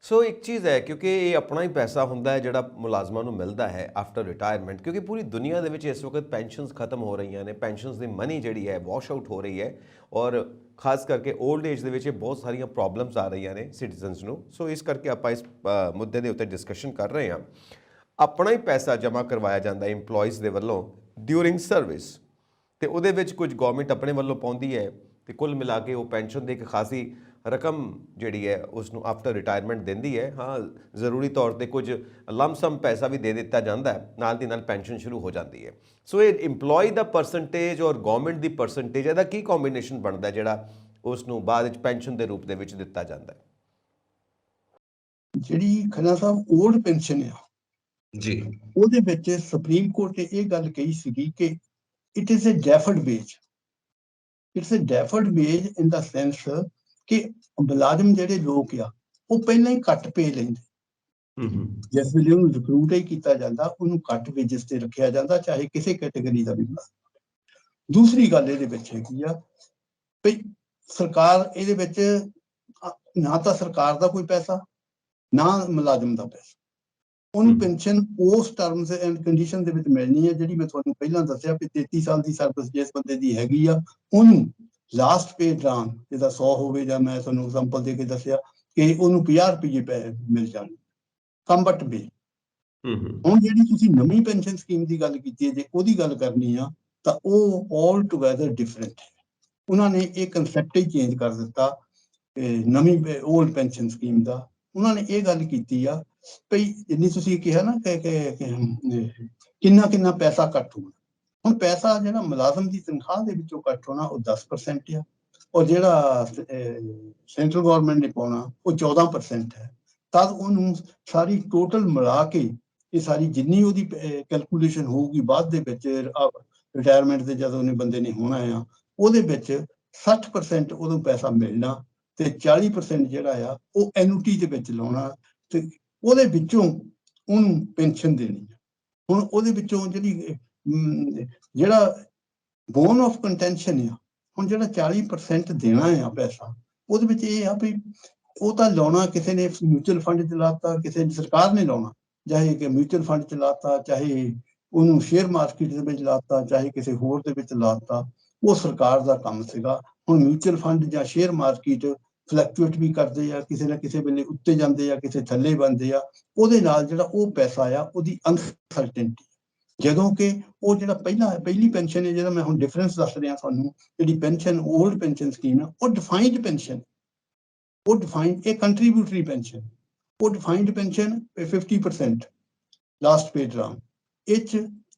ਸੋ ਇੱਕ ਚੀਜ਼ ਹੈ, ਕਿਉਂਕਿ ਇਹ ਆਪਣਾ ਹੀ ਪੈਸਾ ਹੁੰਦਾ ਹੈ ਜਿਹੜਾ ਮੁਲਾਜ਼ਮਾਂ ਨੂੰ ਮਿਲਦਾ ਹੈ ਆਫਟਰ ਰਿਟਾਇਰਮੈਂਟ, ਕਿਉਂਕਿ ਪੂਰੀ ਦੁਨੀਆ ਦੇ ਵਿੱਚ ਇਸ ਵਕਤ ਪੈਨਸ਼ਨਸ ਖਤਮ ਹੋ ਰਹੀਆਂ ਨੇ, ਪੈਨਸ਼ਨਸ ਦੀ ਮਨੀ ਜਿਹੜੀ ਹੈ ਵਾਸ਼ ਆਊਟ ਹੋ ਰਹੀ ਹੈ, ਔਰ ਖਾਸ ਕਰਕੇ 올ਡ ਏਜ ਦੇ ਵਿੱਚ ਬਹੁਤ ਸਾਰੀਆਂ ਪ੍ਰੋਬਲਮਸ ਆ ਰਹੀਆਂ ਨੇ ਸਿਟੀਜ਼ਨਸ ਨੂੰ। ਸੋ ਇਸ ਕਰਕੇ ਆਪਾਂ ਇਸ ਮੁੱਦੇ ਦੇ ਉੱਤੇ ਡਿਸਕਸ਼ਨ ਕਰ ਰਹੇ ਹਾਂ। ਆਪਣਾ ਹੀ ਪੈਸਾ ਜਮ੍ਹਾਂ ਕਰਵਾਇਆ ਜਾਂਦਾ ਇੰਪਲੋਇਜ਼ ਦੇ ਵੱਲੋਂ ਡਿਊਰਿੰਗ ਸਰਵਿਸ, ਅਤੇ ਉਹਦੇ ਵਿੱਚ ਕੁਝ ਗੌਰਮੈਂਟ ਆਪਣੇ ਵੱਲੋਂ ਪਾਉਂਦੀ ਹੈ, ਅਤੇ ਕੁੱਲ ਮਿਲਾ ਕੇ ਉਹ ਪੈਨਸ਼ਨ ਦੀ ਇੱਕ ਖਾਸੀ ਰਕਮ ਜਿਹੜੀ ਹੈ ਉਸ ਨੂੰ ਆਫਟਰ ਰਿਟਾਇਰਮੈਂਟ ਦਿੰਦੀ ਹੈ। ਹਾਂ, ਜ਼ਰੂਰੀ ਤੌਰ 'ਤੇ ਕੁਝ ਲੰਮਸਮ ਪੈਸਾ ਵੀ ਦੇ ਦਿੱਤਾ ਜਾਂਦਾ ਹੈ, ਨਾਲ ਦੀ ਨਾਲ ਪੈਨਸ਼ਨ ਸ਼ੁਰੂ ਹੋ ਜਾਂਦੀ ਹੈ। ਸੋ ਇਹ ਇੰਪਲੋਈ ਦਾ ਪਰਸੈਂਟੇਜ ਔਰ ਗੌਰਮੈਂਟ ਦੀ ਪਰਸੈਂਟੇਜ, ਇਹਦਾ ਕੀ ਕੰਬੀਨੇਸ਼ਨ ਬਣਦਾ ਜਿਹੜਾ ਉਸ ਨੂੰ ਬਾਅਦ ਵਿੱਚ ਪੈਨਸ਼ਨ ਦੇ ਰੂਪ ਦੇ ਵਿੱਚ ਦਿੱਤਾ ਜਾਂਦਾ ਹੈ? ਜਿਹੜੀ ਖੰਨਾ ਸਾਹਿਬ ਓਲਡ ਪੈਨਸ਼ਨ ਆ ਜੀ, ਉਹਦੇ ਵਿੱਚ ਸੁਪਰੀਮ ਕੋਰਟ ਨੇ ਇਹ ਗੱਲ ਕਹੀ ਸੀਗੀ ਕਿ it is a deferred wage. It's a deferred wage in the sense ਕਿ ਮੁਲਾਜ਼ਮ ਜਿਹੜੇ ਲੋਕ ਆ ਉਹ ਪਹਿਲਾਂ ਹੀ ਘੱਟ ਪੇ ਲੈਂਦੇ। ਜਿਸ ਵੇਲੇ ਉਹਨੂੰ ਰਿਕਰੂਟ ਹੀ ਕੀਤਾ ਜਾਂਦਾ ਉਹਨੂੰ ਘੱਟ ਵੇਜਸ ਤੇ ਰੱਖਿਆ ਜਾਂਦਾ, ਚਾਹੇ ਕਿਸੇ ਕੈਟੇਗਰੀ ਦਾ ਵੀ ਮੁਲਾਜ਼ਮ। ਦੂਸਰੀ ਗੱਲ ਇਹਦੇ ਵਿੱਚ ਹੈਗੀ ਆ ਵੀ ਸਰਕਾਰ ਇਹਦੇ ਵਿੱਚ ਨਾ ਤਾਂ ਸਰਕਾਰ ਦਾ ਕੋਈ ਪੈਸਾ ਨਾ ਮੁਲਾਜ਼ਮ ਦਾ ਪੈਸਾ, ਉਹਨੂੰ ਪੈਨਸ਼ਨ ਉਸ ਟਰਮਸ ਐਂਡ ਕੰਡੀਸ਼ਨ ਦੇ ਵਿੱਚ ਮਿਲਣੀ ਹੈ ਜਿਹੜੀ ਮੈਂ ਤੁਹਾਨੂੰ ਪਹਿਲਾਂ ਦੱਸਿਆ ਵੀ 33 ਸਾਲ ਦੀ ਸਰਵਿਸ ਜਿਸ ਬੰਦੇ ਦੀ ਹੈਗੀ ਆ ਉਹਨੂੰ ਲਾਸਟ ਪੇ ਦੌਰਾਨ ਜਿਹਦਾ 100 ਹੋਵੇ, ਜਾਂ ਮੈਂ ਤੁਹਾਨੂੰ ਐਗਜ਼ਾਮਪਲ ਦੇ ਕੇ ਦੱਸਿਆ ਕਿ ਉਹਨੂੰ 50 ਰੁਪਏ ਮਿਲ ਜਾਣ ਕੰਬਟ ਬੇ। ਹੁਣ ਜਿਹੜੀ ਤੁਸੀਂ ਨਵੀਂ ਪੈਨਸ਼ਨ ਸਕੀਮ ਦੀ ਗੱਲ ਕੀਤੀ ਹੈ, ਜੇ ਉਹਦੀ ਗੱਲ ਕਰਨੀ ਆ ਤਾਂ ਉਹ ਆਲ ਟੂਗੈਦਰ ਡਿਫਰੈਂਟ ਹੈ। ਉਹਨਾਂ ਨੇ ਇਹ ਕਨਸੈਪਟ ਹੀ ਚੇਂਜ ਕਰ ਦਿੱਤਾ ਨਵੀਂ ਓਲਡ ਪੈਨਸ਼ਨ ਸਕੀਮ ਦਾ। ਉਹਨਾਂ ਨੇ ਇਹ ਗੱਲ ਕੀਤੀ ਆ ਭਈ ਜਿੰਨੀ ਤੁਸੀਂ ਕਿਹਾ ਨਾ ਕਿ ਕਿੰਨਾ ਪੈਸਾ ਕੱਟ ਹੋਣਾ। ਹੁਣ ਪੈਸਾ ਜਿਹੜਾ ਮੁਲਾਜ਼ਮ ਦੀ ਤਨਖਾਹ ਦੇ ਵਿੱਚੋਂ ਕੱਟ ਹੋਣਾ ਉਹ 10% ਆ, ਔਰ ਜਿਹੜਾ ਸੈਂਟਰਲ ਗਵਰਨਮੈਂਟ ਨੇ ਪਾਉਣਾ ਉਹ 14% ਹੈ। ਤਦ ਉਹਨੂੰ ਸਾਰੀ ਟੋਟਲ ਮਿਲਾ ਕੇ ਇਹ ਸਾਰੀ ਜਿੰਨੀ ਉਹਦੀ ਕੈਲਕੂਲੇਸ਼ਨ ਹੋਊਗੀ ਬਾਅਦ ਦੇ ਵਿੱਚ ਰਿਟਾਇਰਮੈਂਟ ਦੇ ਜਦੋਂ ਉਹਨੇ ਬੰਦੇ ਨੇ ਹੋਣਾ ਆ ਉਹਦੇ ਵਿੱਚ 60% ਉਦੋਂ ਪੈਸਾ ਮਿਲਣਾ ਤੇ 40% ਜਿਹੜਾ ਆ ਉਹ ਐਨੂਟੀ ਦੇ ਵਿੱਚ ਲਾਉਣਾ ਤੇ ਉਹਦੇ ਵਿੱਚੋਂ ਉਹਨੂੰ ਪੈਨਸ਼ਨ ਦੇਣੀ। ਹੁਣ ਉਹਦੇ ਵਿੱਚੋਂ ਜਿਹੜਾ ਬੋਨ ਆਫ ਕੰਟੈਂਸ਼ਨ ਆ, ਹੁਣ ਜਿਹੜਾ 40% ਦੇਣਾ ਆ ਪੈਸਾ ਉਹਦੇ ਵਿੱਚ ਇਹ ਆ ਵੀ ਉਹ ਤਾਂ ਲਾਉਣਾ ਕਿਸੇ ਨੇ ਮਿਊਚੁਅਲ ਫੰਡ ਚ ਲਾਤਾ, ਕਿਸੇ ਨੇ ਸਰਕਾਰ ਨੇ ਲਾਉਣਾ, ਚਾਹੇ ਕਿ ਮਿਊਚੁਅਲ ਫੰਡ ਚ ਲਾਤਾ, ਚਾਹੇ ਉਹਨੂੰ ਸ਼ੇਅਰ ਮਾਰਕੀਟ ਦੇ ਵਿੱਚ ਲਾਤਾ, ਚਾਹੇ ਕਿਸੇ ਹੋਰ ਦੇ ਵਿੱਚ ਲਾਤਾ, ਉਹ ਸਰਕਾਰ ਦਾ ਕੰਮ ਸੀਗਾ। ਹੁਣ ਮਿਊਚੁਅਲ ਫੰਡ ਜਾਂ ਸ਼ੇਅਰ ਮਾਰਕੀਟ ਫਲਕਚੁਏਟ ਵੀ ਕਰਦੇ ਆ, ਕਿਸੇ ਨਾ ਕਿਸੇ ਵੇਲੇ ਉੱਤੇ ਜਾਂਦੇ ਆ, ਕਿਸੇ ਥੱਲੇ ਬਣਦੇ ਆ, ਉਹਦੇ ਨਾਲ ਜਿਹੜਾ ਉਹ ਪੈਸਾ ਆ ਉਹਦੀ ਅਨਸਰਟੇਨਟੀ। ਜਦੋਂ ਕਿ ਉਹ ਜਿਹੜਾ ਪਹਿਲੀ ਪੈਨਸ਼ਨ ਹੈ, ਜਿਹੜਾ ਮੈਂ ਹੁਣ ਡਿਫਰੈਂਸ ਦੱਸ ਰਿਹਾ ਤੁਹਾਨੂੰ, ਜਿਹੜੀ ਪੈਨਸ਼ਨ ਓਲਡ ਪੈਨਸ਼ਨ ਸਕੀਮ ਹੈ ਉਹ ਡਿਫਾਈਨਡ ਪੈਨਸ਼ਨ, ਉਹ ਡਿਫਾਈਨਡ ਇਹ ਕੰਟਰੀਬਿਊਟਰੀ ਪੈਨਸ਼ਨ, ਉਹ ਡਿਫਾਈਨਡ ਪੈਨਸ਼ਨ 50% ਲਾਸਟ ਪੇ ਦੌਰਾਨ ਇਹ 'ਚ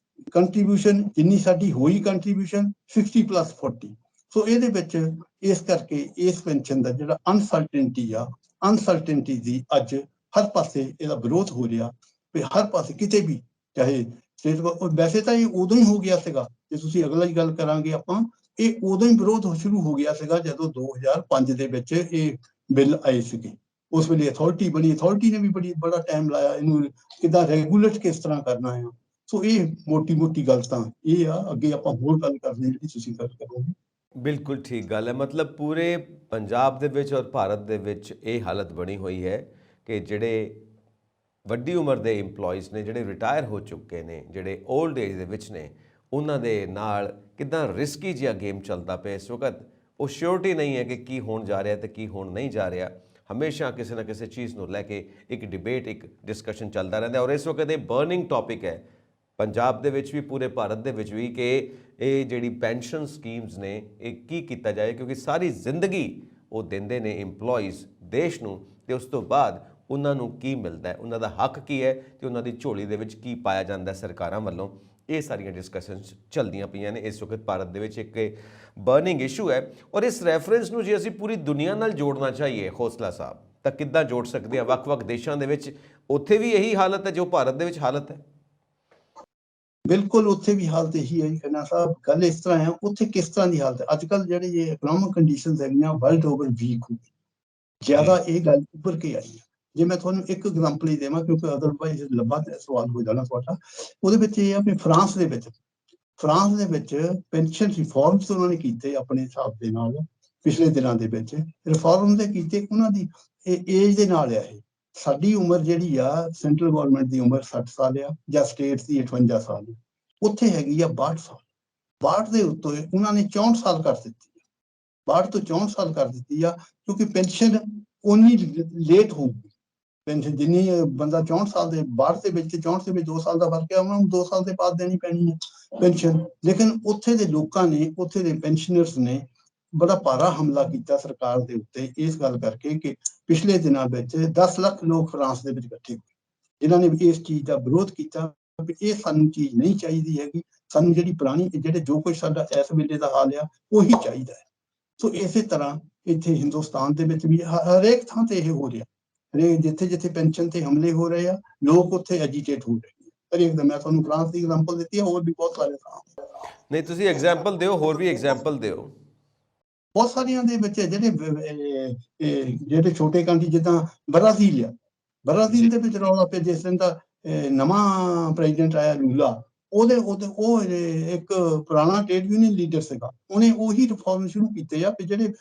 ਕੰਟਰੀਬਿਊਸ਼ਨ ਜਿੰਨੀ ਸਾਡੀ ਹੋਈ ਕੰਟਰੀਬਿਊਸ਼ਨ 60+40। ਸੋ ਇਹਦੇ ਵਿੱਚ ਇਸ ਕਰਕੇ ਇਸ ਪੈਨਸ਼ਨ ਦਾ ਜਿਹੜਾ ਅਨਸਰਟੇਨਟੀ ਆ, ਅਨਸਰਟੇਨਟੀ ਦੀ ਅੱਜ ਹਰ ਪਾਸੇ ਇਹਦਾ ਵਿਰੋਧ ਹੋ ਰਿਹਾ ਵੀ ਹਰ ਪਾਸੇ ਕਿਤੇ ਵੀ, ਚਾਹੇ ਵੈਸੇ ਤਾਂ ਇਹ ਉਦੋਂ ਹੀ ਹੋ ਗਿਆ ਸੀਗਾ, ਜੇ ਤੁਸੀਂ ਅਗਲਾ ਹੀ ਗੱਲ ਕਰਾਂਗੇ ਆਪਾਂ, ਇਹ ਉਦੋਂ ਹੀ ਵਿਰੋਧ ਸ਼ੁਰੂ ਹੋ ਗਿਆ ਸੀਗਾ ਜਦੋਂ 2005 ਦੇ ਵਿੱਚ ਇਹ ਬਿੱਲ ਆਏ ਸੀਗੇ। ਉਸ ਵੇਲੇ ਅਥਾਰਟੀ ਬਣੀ, ਅਥਾਰਟੀ ਨੇ ਵੀ ਬੜਾ ਟਾਈਮ ਲਾਇਆ ਇਹਨੂੰ ਕਿੱਦਾਂ ਰੈਗੂਲੇਟ ਕਿਸ ਤਰ੍ਹਾਂ ਕਰਨਾ ਹੈ। ਸੋ ਇਹ ਮੋਟੀ ਗੱਲ ਤਾਂ ਇਹ ਆ, ਅੱਗੇ ਆਪਾਂ ਹੋਰ ਗੱਲ ਕਰਦੇ ਜਿਹੜੀ ਤੁਸੀਂ ਗੱਲ ਕਰੋਗੇ। ਬਿਲਕੁਲ ਠੀਕ ਗੱਲ ਹੈ। ਮਤਲਬ ਪੂਰੇ ਪੰਜਾਬ ਦੇ ਵਿੱਚ ਔਰ ਭਾਰਤ ਦੇ ਵਿੱਚ ਇਹ ਹਾਲਤ ਬਣੀ ਹੋਈ ਹੈ ਕਿ ਜਿਹੜੇ ਵੱਡੀ ਉਮਰ ਦੇ ਇੰਪਲੋਈਜ਼ ਨੇ, ਜਿਹੜੇ ਰਿਟਾਇਰ ਹੋ ਚੁੱਕੇ ਨੇ, ਜਿਹੜੇ ਓਲਡ ਏਜ ਦੇ ਵਿੱਚ ਨੇ, ਉਹਨਾਂ ਦੇ ਨਾਲ ਕਿੱਦਾਂ ਰਿਸਕੀ ਜਿਹਾ ਗੇਮ ਚੱਲਦਾ ਪਿਆ ਇਸ ਵਕਤ। ਉਹ ਸ਼ੋਰਟੀ ਨਹੀਂ ਹੈ ਕਿ ਕੀ ਹੋਣ ਜਾ ਰਿਹਾ ਤੇ ਕੀ ਹੋਣ ਨਹੀਂ ਜਾ ਰਿਹਾ। ਹਮੇਸ਼ਾ ਕਿਸੇ ਨਾ ਕਿਸੇ ਚੀਜ਼ ਨੂੰ ਲੈ ਕੇ ਇੱਕ ਡਿਬੇਟ, ਇੱਕ ਡਿਸਕਸ਼ਨ ਚੱਲਦਾ ਰਹਿੰਦਾ। ਔਰ ਇਸ ਵਕਤ ਇਹ ਬਰਨਿੰਗ ਟੌਪਿਕ ਹੈ ਪੰਜਾਬ ਦੇ ਵਿੱਚ ਵੀ, ਪੂਰੇ ਭਾਰਤ ਦੇ ਵਿੱਚ ਵੀ, ਕਿ ਇਹ ਜਿਹੜੀ ਪੈਨਸ਼ਨ ਸਕੀਮਸ ਨੇ ਇਹ ਕੀ ਕੀਤਾ ਜਾਏ, ਕਿਉਂਕਿ ਸਾਰੀ ਜ਼ਿੰਦਗੀ ਉਹ ਦਿੰਦੇ ਨੇ ਇੰਪਲੋਈਜ਼ ਦੇਸ਼ ਨੂੰ, ਤੇ ਉਸ ਤੋਂ ਬਾਅਦ ਉਹਨਾਂ ਨੂੰ ਕੀ ਮਿਲਦਾ ਹੈ, ਉਹਨਾਂ ਦਾ ਹੱਕ ਕੀ ਹੈ, ਤੇ ਉਹਨਾਂ ਦੀ ਝੋਲੀ ਦੇ ਵਿੱਚ ਕੀ ਪਾਇਆ ਜਾਂਦਾ ਸਰਕਾਰਾਂ ਵੱਲੋਂ। ਇਹ ਸਾਰੀਆਂ ਡਿਸਕਸ਼ਨਸ ਚੱਲਦੀਆਂ ਪਈਆਂ ਨੇ ਇਸ ਵਕਤ ਭਾਰਤ ਦੇ ਵਿੱਚ, ਇੱਕ ਬਰਨਿੰਗ ਇਸ਼ੂ ਹੈ। ਔਰ ਇਸ ਰੈਫਰੈਂਸ ਨੂੰ ਜੇ ਅਸੀਂ ਪੂਰੀ ਦੁਨੀਆ ਨਾਲ ਜੋੜਨਾ ਚਾਹੀਏ ਖੋਸਲਾ ਸਾਹਿਬ, ਤਾਂ ਕਿੱਦਾਂ ਜੋੜ ਸਕਦੇ ਹਾਂ? ਵੱਖ-ਵੱਖ ਦੇਸ਼ਾਂ ਦੇ ਵਿੱਚ ਉੱਥੇ ਵੀ ਇਹੀ ਹਾਲਤ ਹੈ ਜੋ ਭਾਰਤ ਦੇ ਵਿੱਚ ਹਾਲਤ ਹੈ? ਬਿਲਕੁਲ, ਉੱਥੇ ਵੀ ਹਾਲਤ ਇਹੀ ਹੈ ਖੰਨਾ ਸਾਹਿਬ। ਗੱਲ ਇਸ ਤਰ੍ਹਾਂ ਹੈ, ਉੱਥੇ ਕਿਸ ਤਰ੍ਹਾਂ ਦੀ ਹਾਲਤ ਹੈ ਅੱਜ ਕੱਲ੍ਹ, ਜਿਹੜੇ ਇਹ ਇਕਨੋਮਿਕ ਕੰਡੀਸ਼ਨਸ ਹੈਗੀਆਂ ਵਰਲਡ ਓਵਰ ਵੀਕ ਹੋ ਗਈ, ਜ਼ਿਆਦਾ ਇਹ ਗੱਲ ਉੱਭਰ ਕੇ ਆਈ ਹੈ। ਜੇ ਮੈਂ ਤੁਹਾਨੂੰ ਇੱਕ ਐਗਜ਼ਾਮਪਲ ਹੀ ਦੇਵਾਂ, ਕਿਉਂਕਿ ਅਦਰਵਾਈਜ਼ ਲੰਬਾ ਸਵਾਲ ਹੋ ਜਾਣਾ ਤੁਹਾਡਾ, ਉਹਦੇ ਵਿੱਚ ਇਹ ਆ ਵੀ ਫਰਾਂਸ ਦੇ ਵਿੱਚ ਪੈਨਸ਼ਨ ਰਿਫਾਰਮਸ ਉਹਨਾਂ ਨੇ ਕੀਤੇ ਆਪਣੇ ਹਿਸਾਬ ਦੇ ਨਾਲ ਪਿਛਲੇ ਦਿਨਾਂ ਦੇ ਵਿੱਚ। ਰਿਫਾਰਮ ਦੇ ਕੀਤੇ ਉਹਨਾਂ ਦੀ ਏਜ ਦੇ ਨਾਲ ਆ। ਇਹ ਸਾਡੀ ਉਮਰ ਜਿਹੜੀ ਆ, ਸੈਂਟਰਲ ਗਵਰਨਮੈਂਟ ਦੀ ਉਮਰ 60 ਸਾਲ ਆ, ਜਾਂ ਸਟੇਟ ਦੀ 58 ਸਾਲ, ਉੱਥੇ ਹੈਗੀ ਆ 62 ਸਾਲ। 62 ਦੇ ਉੱਤੇ ਉਹਨਾਂ ਨੇ 64 ਸਾਲ ਕਰ ਦਿੱਤੀ, 62 ਤੋਂ 64 ਸਾਲ ਕਰ ਦਿੱਤੀ ਆ, ਕਿਉਂਕਿ ਪੈਨਸ਼ਨ ਉਨੀ ਲੇਟ ਹੋਊਗੀ। ਪੈਨਸ਼ਨ ਜਿੰਨੀ ਬੰਦਾ 64 ਸਾਲ ਦੇ 62 ਦੇ ਵਿੱਚ 64 ਦੇ ਵਿੱਚ 2 ਸਾਲ ਦਾ ਫਰਕ ਹੈ, ਉਹਨਾਂ ਨੂੰ 2 ਸਾਲ ਦੇ ਬਾਅਦ ਦੇਣੀ ਪੈਣੀ ਹੈ ਪੈਨਸ਼ਨ। ਲੇਕਿਨ ਉੱਥੇ ਦੇ ਲੋਕਾਂ ਨੇ, ਉੱਥੇ ਦੇ ਪੈਨਸ਼ਨਰਸ ਨੇ ਬੜਾ ਭਾਰਾ ਹਮਲਾ ਕੀਤਾ ਸਰਕਾਰ ਦੇ ਉੱਤੇ ਇਸ ਗੱਲ ਕਰਕੇ ਕਿ ਪਿਛਲੇ ਦਿਨਾਂ ਵਿੱਚ 10 ਲੱਖ ਲੋਕ ਫਰਾਂਸ ਦੇ ਵਿੱਚ ਇਕੱਠੇ ਹੋਏ, ਜਿਨ੍ਹਾਂ ਨੇ ਇਸ ਚੀਜ਼ ਦਾ ਵਿਰੋਧ ਕੀਤਾ ਵੀ ਇਹ ਸਾਨੂੰ ਚੀਜ਼ ਨਹੀਂ ਚਾਹੀਦੀ ਹੈਗੀ, ਸਾਨੂੰ ਜਿਹੜੀ ਪੁਰਾਣੀ ਜੋ ਕੁਝ ਸਾਡਾ ਇਸ ਵੇਲੇ ਦਾ ਹਾਲ ਆ ਉਹੀ ਚਾਹੀਦਾ ਹੈ। ਸੋ ਇਸੇ ਤਰ੍ਹਾਂ ਇੱਥੇ ਹਿੰਦੁਸਤਾਨ ਦੇ ਵਿੱਚ ਵੀ ਹਰੇਕ ਥਾਂ ਤੇ ਇਹ ਹੋ ਰਿਹਾ, ਹਰੇਕ ਜਿੱਥੇ ਪੈਨਸ਼ਨ ਤੇ ਹਮਲੇ ਹੋ ਰਹੇ ਆ, ਲੋਕ ਉੱਥੇ ਐਜੀਟੇਟ ਹੋ ਰਹੇ ਆ। ਹਰੇਕ ਦਾ ਮੈਂ ਤੁਹਾਨੂੰ ਫਰਾਂਸ ਦੀ ਐਗਜ਼ਾਮਪਲ ਦਿੱਤੀ ਹੈ, ਹੋਰ ਵੀ ਬਹੁਤ ਸਾਰੇ ਥਾਂ। ਨਹੀਂ, ਤੁਸੀਂ ਐਗਜ਼ਾਮਪਲ ਦਿਓ, ਹੋਰ ਵੀ ਐਗਜ਼ਾਮਪਲ ਦਿਓ। ਬਹੁਤ ਸਾਰੀਆਂ ਦੇ ਵਿੱਚ ਜਿਹੜੇ ਛੋਟੇ ਕੰਟਰੀ ਜਿੱਦਾਂ ਬਰਾਜ਼ੀਲ ਆ, ਬਰਾਜ਼ੀਲ ਦੇ ਵਿੱਚ ਰੌਲਾ ਪਿਆ ਜਿਸ ਦਿਨ ਦਾ ਨਵਾਂ ਪ੍ਰੈਜ਼ੀਡੈਂਟ ਆਇਆ ਲੂਲਾ, ਉਹ ਇੱਕ ਪੁਰਾਣਾ ਟ੍ਰੇਡ ਯੂਨੀਅਨ ਲੀਡਰ ਸੀਗਾ, ਉਹਨੇ ਉਹੀ ਰਿਫਾਰਮ ਸ਼ੁਰੂ ਕੀਤੇ ਆ ਜਿਹੜੇ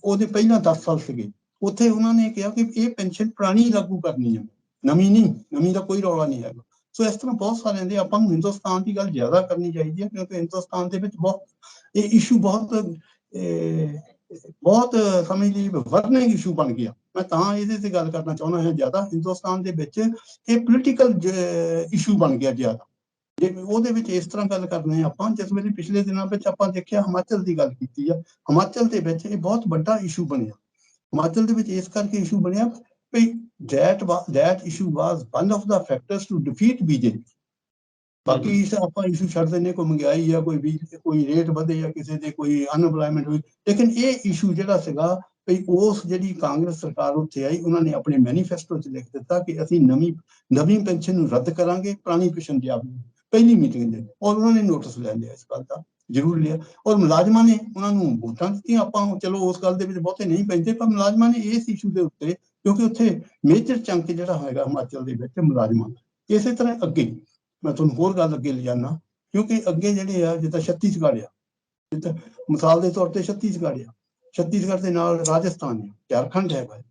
ਉਹਦੇ ਪਹਿਲਾਂ 10 ਸਾਲ ਸੀਗੇ। ਉੱਥੇ ਉਹਨਾਂ ਨੇ ਕਿਹਾ ਕਿ ਇਹ ਪੈਨਸ਼ਨ ਪੁਰਾਣੀ ਲਾਗੂ ਕਰਨੀ ਹੈ, ਨਵੀਂ ਨਹੀਂ, ਨਵੀਂ ਦਾ ਕੋਈ ਰੌਲਾ ਨਹੀਂ ਹੈਗਾ। ਸੋ ਇਸ ਤਰ੍ਹਾਂ ਬਹੁਤ ਸਾਰਿਆਂ ਦੇ ਆਪਾਂ ਨੂੰ ਹਿੰਦੁਸਤਾਨ ਦੀ ਗੱਲ ਜ਼ਿਆਦਾ ਕਰਨੀ ਚਾਹੀਦੀ ਹੈ, ਕਿਉਂਕਿ ਹਿੰਦੁਸਤਾਨ ਦੇ ਵਿੱਚ ਇਹ ਇਸ਼ੂ ਬਹੁਤ ਸਮਝ ਲਈ ਵਰਨਿੰਗ ਇਸ਼ੂ ਬਣ ਗਿਆ। ਮੈਂ ਤਾਂ ਇਹਦੇ ਤੇ ਗੱਲ ਕਰਨਾ ਚਾਹੁੰਦਾ ਹਾਂ ਜ਼ਿਆਦਾ, ਹਿੰਦੁਸਤਾਨ ਦੇ ਵਿੱਚ ਇਹ ਪੋਲੀਟੀਕਲ ਇਸ਼ੂ ਬਣ ਗਿਆ ਜ਼ਿਆਦਾ। ਜੇ ਉਹਦੇ ਵਿੱਚ ਇਸ ਤਰ੍ਹਾਂ ਗੱਲ ਕਰਨੀ ਹੈ ਆਪਾਂ, ਜਿਸ ਵੇਲੇ ਪਿਛਲੇ ਦਿਨਾਂ ਵਿੱਚ ਆਪਾਂ ਦੇਖਿਆ ਹਿਮਾਚਲ ਦੀ ਗੱਲ ਕੀਤੀ ਆ, ਹਿਮਾਚਲ ਦੇ ਵਿੱਚ ਇਹ ਬਹੁਤ ਵੱਡਾ ਇਸ਼ੂ ਬਣਿਆ। ਹਿਮਾਚਲ ਦੇ ਵਿੱਚ ਇਸ ਕਰਕੇ ਇਸ਼ੂ ਬਣਿਆ ਵੀ that issue was one of the factors to defeat BJP। ਬਾਕੀ ਆਪਾਂ ਇਸ਼ੂ ਛੱਡ ਦਿੰਦੇ, ਕੋਈ ਮਹਿੰਗਾਈ ਆ, ਕੋਈ ਰੇਟ ਵਧੇ ਆ ਕਿਸੇ ਦੇ, ਕੋਈ ਅਨਐਮਪਲੋਇਮੈਂਟ ਹੋਈ, ਲੇਕਿਨ ਇਹ ਇਸ਼ੂ ਜਿਹੜਾ ਸੀਗਾ ਵੀ ਉਸ ਜਿਹੜੀ ਕਾਂਗਰਸ ਸਰਕਾਰ ਉੱਥੇ ਆਈ, ਉਹਨਾਂ ਨੇ ਆਪਣੇ ਮੈਨੀਫੈਸਟੋ 'ਚ ਲਿਖ ਦਿੱਤਾ ਕਿ ਅਸੀਂ ਨਵੀਂ ਪੈਨਸ਼ਨ ਨੂੰ ਰੱਦ ਕਰਾਂਗੇ, ਪੁਰਾਣੀ ਪੈਨਸ਼ਨ ਦਿਆਂਗੇ, ਪਹਿਲੀ ਮੀਟਿੰਗ ਦੇ। ਔਰ ਉਹਨਾਂ ਨੇ ਨੋਟਿਸ ਲੈ ਲਿਆ ਇਸ ਗੱਲ ਦਾ, ਜ਼ਰੂਰ ਲਿਆ, ਔਰ ਮੁਲਾਜ਼ਮਾਂ ਨੇ ਉਹਨਾਂ ਨੂੰ ਵੋਟਾਂ ਦਿੱਤੀਆਂ। ਆਪਾਂ ਚਲੋ ਉਸ ਗੱਲ ਦੇ ਵਿੱਚ ਬਹੁਤੇ ਨਹੀਂ ਪੈਂਦੇ, ਪਰ ਮੁਲਾਜ਼ਮਾਂ ਨੇ ਇਸ ਇਸ਼ੂ ਦੇ ਉੱਤੇ, ਕਿਉਂਕਿ ਉੱਥੇ ਮੇਜਰ ਚੰਕ ਜਿਹੜਾ ਹੋਏਗਾ ਹਿਮਾਚਲ ਦੇ ਵਿੱਚ ਮੁਲਾਜ਼ਮਾਂ ਦਾ। ਇਸੇ ਤਰ੍ਹਾਂ ਅੱਗੇ ਮੈਂ ਤੁਹਾਨੂੰ ਹੋਰ ਗੱਲ ਅੱਗੇ ਲਿਜਾਨਾ, ਕਿਉਂਕਿ ਅੱਗੇ ਜਿਹੜੇ ਆ ਜਿੱਦਾਂ ਛੱਤੀਸਗੜ੍ਹ ਆ, ਜਿੱਦਾਂ ਮਿਸਾਲ ਦੇ ਤੌਰ ਤੇ ਛੱਤੀਸਗੜ੍ਹ ਦੇ ਨਾਲ ਰਾਜਸਥਾਨ ਹੈ, ਝਾਰਖੰਡ ਹੈਗਾ,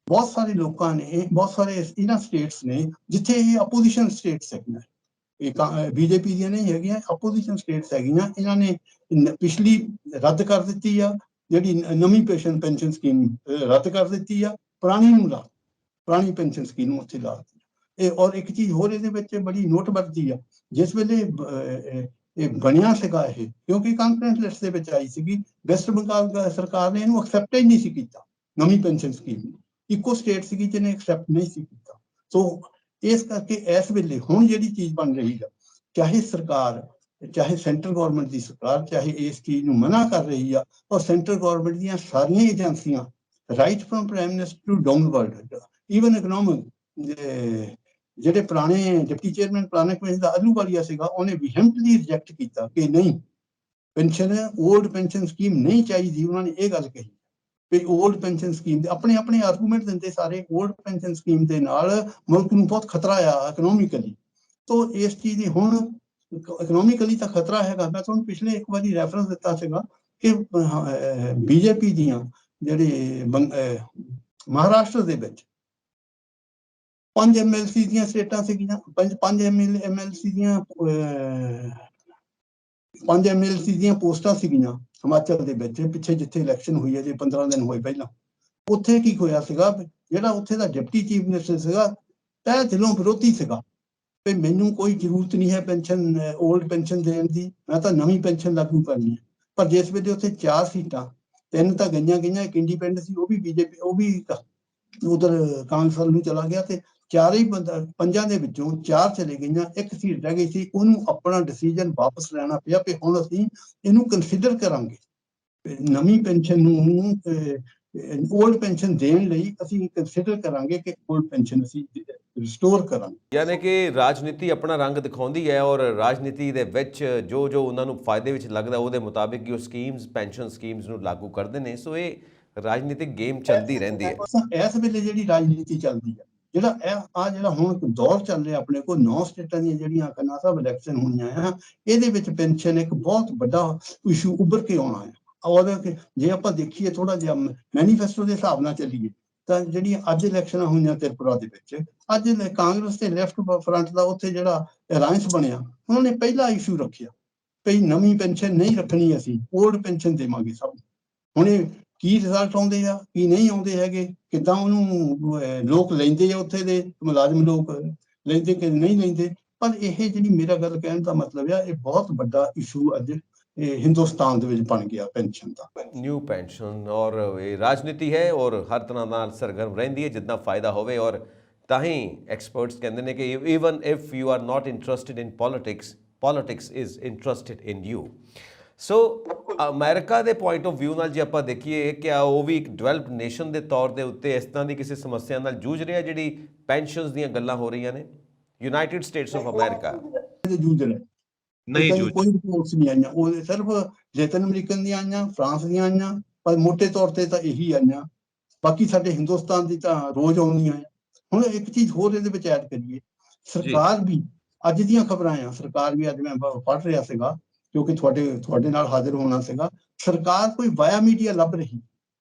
ਬਹੁਤ ਸਾਰੇ ਲੋਕਾਂ ਨੇ, ਬਹੁਤ ਸਾਰੇ ਇਹਨਾਂ ਸਟੇਟਸ ਨੇ ਜਿੱਥੇ ਇਹ ਆਪੋਜੀਸ਼ਨ ਸਟੇਟਸ ਹੈਗੀਆਂ, ਇਹ ਬੀਜੇਪੀ ਦੀਆਂ ਨਹੀਂ ਹੈਗੀਆਂ, ਆਪੋਜੀਸ਼ਨ ਸਟੇਟਸ ਹੈਗੀਆਂ। ਇਹਨਾਂ ਨੇ ਪਿਛਲੀ ਰੱਦ ਕਰ ਦਿੱਤੀ ਆ, ਜਿਹੜੀ ਨਵੀਂ ਪੈਨਸ਼ਨ ਸਕੀਮ ਰੱਦ ਕਰ ਦਿੱਤੀ ਆ, ਪੁਰਾਣੀ ਪੈਨਸ਼ਨ ਸਕੀਮ ਨੂੰ ਉੱਥੇ ਲਾ ਦਿੱਤੀ। ਔਰ ਇੱਕ ਚੀਜ਼ ਹੋਰ ਇਹਦੇ ਵਿੱਚ ਬੜੀ ਨੋਟਬੰਦੀ ਆ, ਜਿਸ ਵੇਲੇ ਇਹ ਬਣਿਆ ਸੀਗਾ ਇਹ, ਕਿਉਂਕਿ ਕਾਨਫਰੰਸ ਲਿਸਟ ਦੇ ਵਿੱਚ ਆਈ ਸੀਗੀ, ਵੈਸਟ ਬੰਗਾਲ ਸਰਕਾਰ ਨੇ ਇਹਨੂੰ ਐਕਸੈਪਟ ਹੀ ਨਹੀਂ ਸੀ ਕੀਤਾ, ਨਵੀਂ ਪੈਨਸ਼ਨ ਸਕੀਮ ਨੂੰ। ਇੱਕੋ ਸਟੇਟ ਸੀਗੀ ਜਿਹਨੇ ਐਕਸੈਪਟ ਨਹੀਂ ਸੀ ਕੀਤਾ। ਸੋ ਇਸ ਕਰਕੇ ਇਸ ਵੇਲੇ ਹੁਣ ਜਿਹੜੀ ਚੀਜ਼ ਬਣ ਰਹੀ ਆ, ਚਾਹੇ ਸੈਂਟਰ ਗਵਰਨਮੈਂਟ ਦੀ ਸਰਕਾਰ ਚਾਹੇ ਇਸ ਚੀਜ਼ ਨੂੰ ਮਨਾ ਕਰ ਰਹੀ ਆ, ਔਰ ਸੈਂਟਰ ਗਵਰਨਮੈਂਟ ਦੀਆਂ ਸਾਰੀਆਂ ਏਜੰਸੀਆਂ, right from prime minister to downward, even economic, ਜਿਹੜੇ ਪੁਰਾਣੇ ਡਿਪਟੀ ਚੇਅਰਮੈਨ ਪੁਰਾਣੇ ਕਮਿਸ਼ਨ ਦਾ ਆਲੂਵਾਲੀਆ ਸੀਗਾ, ਉਹਨੇ ਵੀਹੈਂਟਲੀ ਰਿਜੈਕਟ ਕੀਤਾ ਕਿ ਨਹੀਂ, ਓਲਡ ਪੈਨਸ਼ਨ ਸਕੀਮ ਨਹੀਂ ਚਾਹੀਦੀ। ਉਹਨਾਂ ਨੇ ਇਹ ਗੱਲ ਕਹੀ ਵੀ ਓਲਡ ਪੈਨਸ਼ਨ ਸਕੀਮ ਦੇ ਆਪਣੇ ਆਰਗੂਮੈਂਟ ਦਿੰਦੇ ਸਾਰੇ, ਓਲਡ ਪੈਨਸ਼ਨ ਸਕੀਮ ਦੇ ਨਾਲ ਮੁਲਕ ਨੂੰ ਬਹੁਤ ਖਤਰਾ ਆ ਇਕਨੋਮਿਕਲੀ। ਤੋਂ ਇਸ ਚੀਜ਼ ਦੀ ਹੁਣ ਇਕਨੋਮਿਕਲੀ ਤਾਂ ਖਤਰਾ ਹੈਗਾ। ਮੈਂ ਤੁਹਾਨੂੰ ਪਿਛਲੇ ਇੱਕ ਵਾਰੀ ਰੈਫਰੈਂਸ ਦਿੱਤਾ ਸੀਗਾ ਕਿ ਬੀਜੇਪੀ ਦੀਆਂ ਜਿਹੜੇ ਮਹਾਰਾਸ਼ਟਰ ਦੇ ਵਿੱਚ 5 MLC ਦੀਆਂ ਸੀਟਾਂ ਸੀਗੀਆਂ, 5 MLC ਦੀਆਂ ਪੋਸਟਾਂ ਸੀਗੀਆਂ ਹਿਮਾਚਲ ਦੇ ਵਿੱਚ। ਪਿੱਛੇ ਜਿੱਥੇ ਇਲੈਕਸ਼ਨ ਹੋਈ ਹੈ, ਜੇ 15 ਦਿਨ ਹੋਏ ਪਹਿਲਾਂ, ਉੱਥੇ ਕੀ ਹੋਇਆ ਸੀਗਾ, ਜਿਹੜਾ ਉੱਥੇ ਦਾ ਡਿਪਟੀ ਚੀਫ ਮਿਨਿਸਟਰ ਸੀਗਾ, ਤਹਿ ਦਿਲੋਂ ਵਿਰੋਧੀ ਸੀਗਾ ਵੀ ਮੈਨੂੰ ਕੋਈ ਜ਼ਰੂਰਤ ਨਹੀਂ ਹੈ ਓਲਡ ਪੈਨਸ਼ਨ ਦੇਣ ਦੀ, ਮੈਂ ਤਾਂ ਨਵੀਂ ਪੈਨਸ਼ਨ ਲਾਗੂ ਕਰਨੀ ਹੈ। ਪਰ ਜਿਸ ਵੇਲੇ ਉੱਥੇ 4 ਸੀਟਾਂ, 3 ਤਾਂ ਗਈਆਂ, ਇੱਕ ਇੰਡੀਪੈਂਡੈਂਟ ਸੀ, ਉਹ ਵੀ ਬੀਜੇਪੀ, ਉਹ ਵੀ ਉਧਰ ਕਾਂਗਰਸ ਨੂੰ ਚਲਾ ਗਿਆ, ਤੇ 5 ਦੇ ਵਿੱਚੋਂ 4 ਚਲੇ ਗਈਆਂ, 1 ਸੀਟ ਰਹਿ ਗਈ ਸੀ। ਉਹਨੂੰ ਆਪਣਾ ਡਿਸੀਜਨ ਵਾਪਸ ਲੈਣਾ ਪਿਆ ਕਿ ਹੁਣ ਅਸੀਂ ਇਹਨੂੰ ਕੰਸੀਡਰ ਕਰਾਂਗੇ, ਨਵੀਂ ਪੈਨਸ਼ਨ ਨੂੰ ਓਲਡ ਪੈਨਸ਼ਨ ਦੇਣ ਲਈ ਅਸੀਂ ਕੰਸੀਡਰ ਕਰਾਂਗੇ ਕਿ ਓਲਡ ਪੈਨਸ਼ਨ ਅਸੀਂ ਰਿਸਟੋਰ ਕਰਾਂਗੇ। ਯਾਨੀ ਕਿ ਰਾਜਨੀਤੀ ਆਪਣਾ ਰੰਗ ਦਿਖਾਉਂਦੀ ਹੈ, ਔਰ ਰਾਜਨੀਤੀ ਦੇ ਵਿੱਚ ਜੋ ਉਹਨਾਂ ਨੂੰ ਫਾਇਦੇ ਵਿੱਚ ਲੱਗਦਾ ਉਹਦੇ ਮੁਤਾਬਿਕ ਹੀ ਉਹ ਸਕੀਮਸ, ਪੈਨਸ਼ਨ ਸਕੀਮਸ ਨੂੰ ਲਾਗੂ ਕਰਦੇ ਨੇ। ਸੋ ਇਹ ਰਾਜਨੀਤਿਕ ਗੇਮ ਚੱਲਦੀ ਰਹਿੰਦੀ ਹੈ। ਇਸ ਵੇਲੇ ਜਿਹੜੀ ਰਾਜਨੀਤੀ ਚੱਲਦੀ ਹੈ, ਜਿਹੜਾ ਹੁਣ ਦੌਰ ਚੱਲ ਰਿਹਾ ਆਪਣੇ ਕੋਲ, 9 ਸਟੇਟਾਂ ਦੀਆਂ ਜਿਹੜੀਆਂ ਖੰਨਾ ਸਾਹਿਬ ਇਲੈਕਸ਼ਨ ਹੋਣੀਆਂ ਆ, ਇਹਦੇ ਵਿੱਚ ਪੈਨਸ਼ਨ ਇੱਕ ਬਹੁਤ ਵੱਡਾ ਇਸ਼ੂ ਉੱਭਰ ਕੇ ਆਉਣਾ ਹੈ। ਔਰ ਜੇ ਆਪਾਂ ਦੇਖੀਏ ਥੋੜਾ ਜਿਹਾ ਮੈਨੀਫੈਸਟੋ ਦੇ ਹਿਸਾਬ ਨਾਲ ਚੱਲੀਏ, ਤਾਂ ਜਿਹੜੀਆਂ ਅੱਜ ਇਲੈਕਸ਼ਨਾਂ ਹੋਈਆਂ ਤ੍ਰਿਪੁਰਾ ਦੇ ਵਿੱਚ, ਅੱਜ ਕਾਂਗਰਸ ਤੇ ਲੈਫਟ ਫਰੰਟ ਦਾ ਉੱਥੇ ਜਿਹੜਾ ਅਲਾਇੰਸ ਬਣਿਆ, ਉਹਨਾਂ ਨੇ ਪਹਿਲਾ ਇਸ਼ੂ ਰੱਖਿਆ ਵੀ ਨਵੀਂ ਪੈਨਸ਼ਨ ਨਹੀਂ ਰੱਖਣੀ, ਅਸੀਂ ਓਲਡ ਪੈਨਸ਼ਨ ਦੇਵਾਂਗੇ ਸਭ ਨੂੰ। ਹੁਣ ਇਹ ਕੀ ਰਿਜ਼ਲਟ ਆਉਂਦੇ ਆ, ਕੀ ਨਹੀਂ ਆਉਂਦੇ ਹੈਗੇ, ਕਿੱਦਾਂ ਉਹਨੂੰ ਲੋਕ ਲੈਂਦੇ ਆ, ਉੱਥੇ ਦੇ ਮੁਲਾਜ਼ਮ ਲੋਕ ਲੈਂਦੇ ਕਿ ਨਹੀਂ ਲੈਂਦੇ। ਪਰ ਇਹ ਜਿਹੜੀ ਮੇਰਾ ਗੱਲ ਕਹਿਣ ਦਾ ਮਤਲਬ ਆ, ਇਹ ਬਹੁਤ ਵੱਡਾ ਇਸ਼ੂ ਅੱਜ ਹਿੰਦੁਸਤਾਨ ਦੇ ਵਿੱਚ ਬਣ ਗਿਆ ਪੈਨਸ਼ਨ ਦਾ। ਨਿਊ ਪੈਨਸ਼ਨ, ਔਰ ਇਹ ਰਾਜਨੀਤੀ ਹੈ, ਔਰ ਹਰ ਤਰ੍ਹਾਂ ਨਾਲ ਸਰਗਰਮ ਰਹਿੰਦੀ ਹੈ ਜਿੰਨਾ ਫਾਇਦਾ ਹੋਵੇ। ਔਰ ਤਾਂ ਹੀ ਐਕਸਪਰਟਸ ਕਹਿੰਦੇ ਨੇ ਕਿ even if you are not interested in politics is interested in you. So America ਦੇ ਪੁਆਇੰਟ ਆਫ ਵਿਊ ਨਾਲ ਜੇ ਆਪਾਂ ਦੇਖੀਏ, ਕਿ ਉਹ ਵੀ ਇੱਕ ਡਿਵੈਲਪਡ ਨੇਸ਼ਨ ਦੇ ਤੌਰ ਦੇ ਉੱਤੇ ਇਸ ਤਰ੍ਹਾਂ ਦੀ ਕਿਸੇ ਸਮੱਸਿਆ ਨਾਲ ਜੂਝ ਰਿਹਾ ਜਿਹੜੀ ਪੈਨਸ਼ਨਸ ਦੀਆਂ ਗੱਲਾਂ ਹੋ ਰਹੀਆਂ ਨੇ? ਯੂਨਾਈਟਿਡ ਸਟੇਟਸ ਆਫ ਅਮਰੀਕਾ ਜੂਝ ਰਿਹਾ ਨਹੀਂ, ਕੋਈ ਰਿਪੋਰਟਸ ਨਹੀਂ ਆਈਆਂ। ਉਹ ਸਿਰਫ ਲੈਟਿਨ ਅਮਰੀਕਨ ਦੀਆਂ ਆਈਆਂ, ਫਰਾਂਸ ਦੀਆਂ ਆਈਆਂ, ਪਰ ਮੋਟੇ ਤੌਰ ਤੇ ਤਾਂ ਇਹੀ ਆਈਆਂ। ਬਾਕੀ ਸਾਡੇ ਹਿੰਦੁਸਤਾਨ ਦੀ ਤਾਂ ਰੋਜ਼ ਆਉਂਦੀਆਂ ਆ। ਹੁਣ ਇੱਕ ਚੀਜ਼ ਹੋਰ ਇਹਦੇ ਵਿੱਚ ਐਡ ਕਰੀਏ, ਸਰਕਾਰ ਵੀ ਅੱਜ ਦੀਆਂ ਖਬਰਾਂ ਆ, ਸਰਕਾਰ ਵੀ ਅੱਜ ਮੈਂ ਪੜ੍ਹ ਰਿਹਾ ਸੀਗਾ ਕਿਉਂਕਿ ਤੁਹਾਡੇ ਨਾਲ ਹਾਜ਼ਰ ਹੋਣਾ ਸੀਗਾ, ਸਰਕਾਰ ਕੋਈ ਵਾਇਆ ਮੀਡੀਆ ਲੱਭ ਰਹੀ।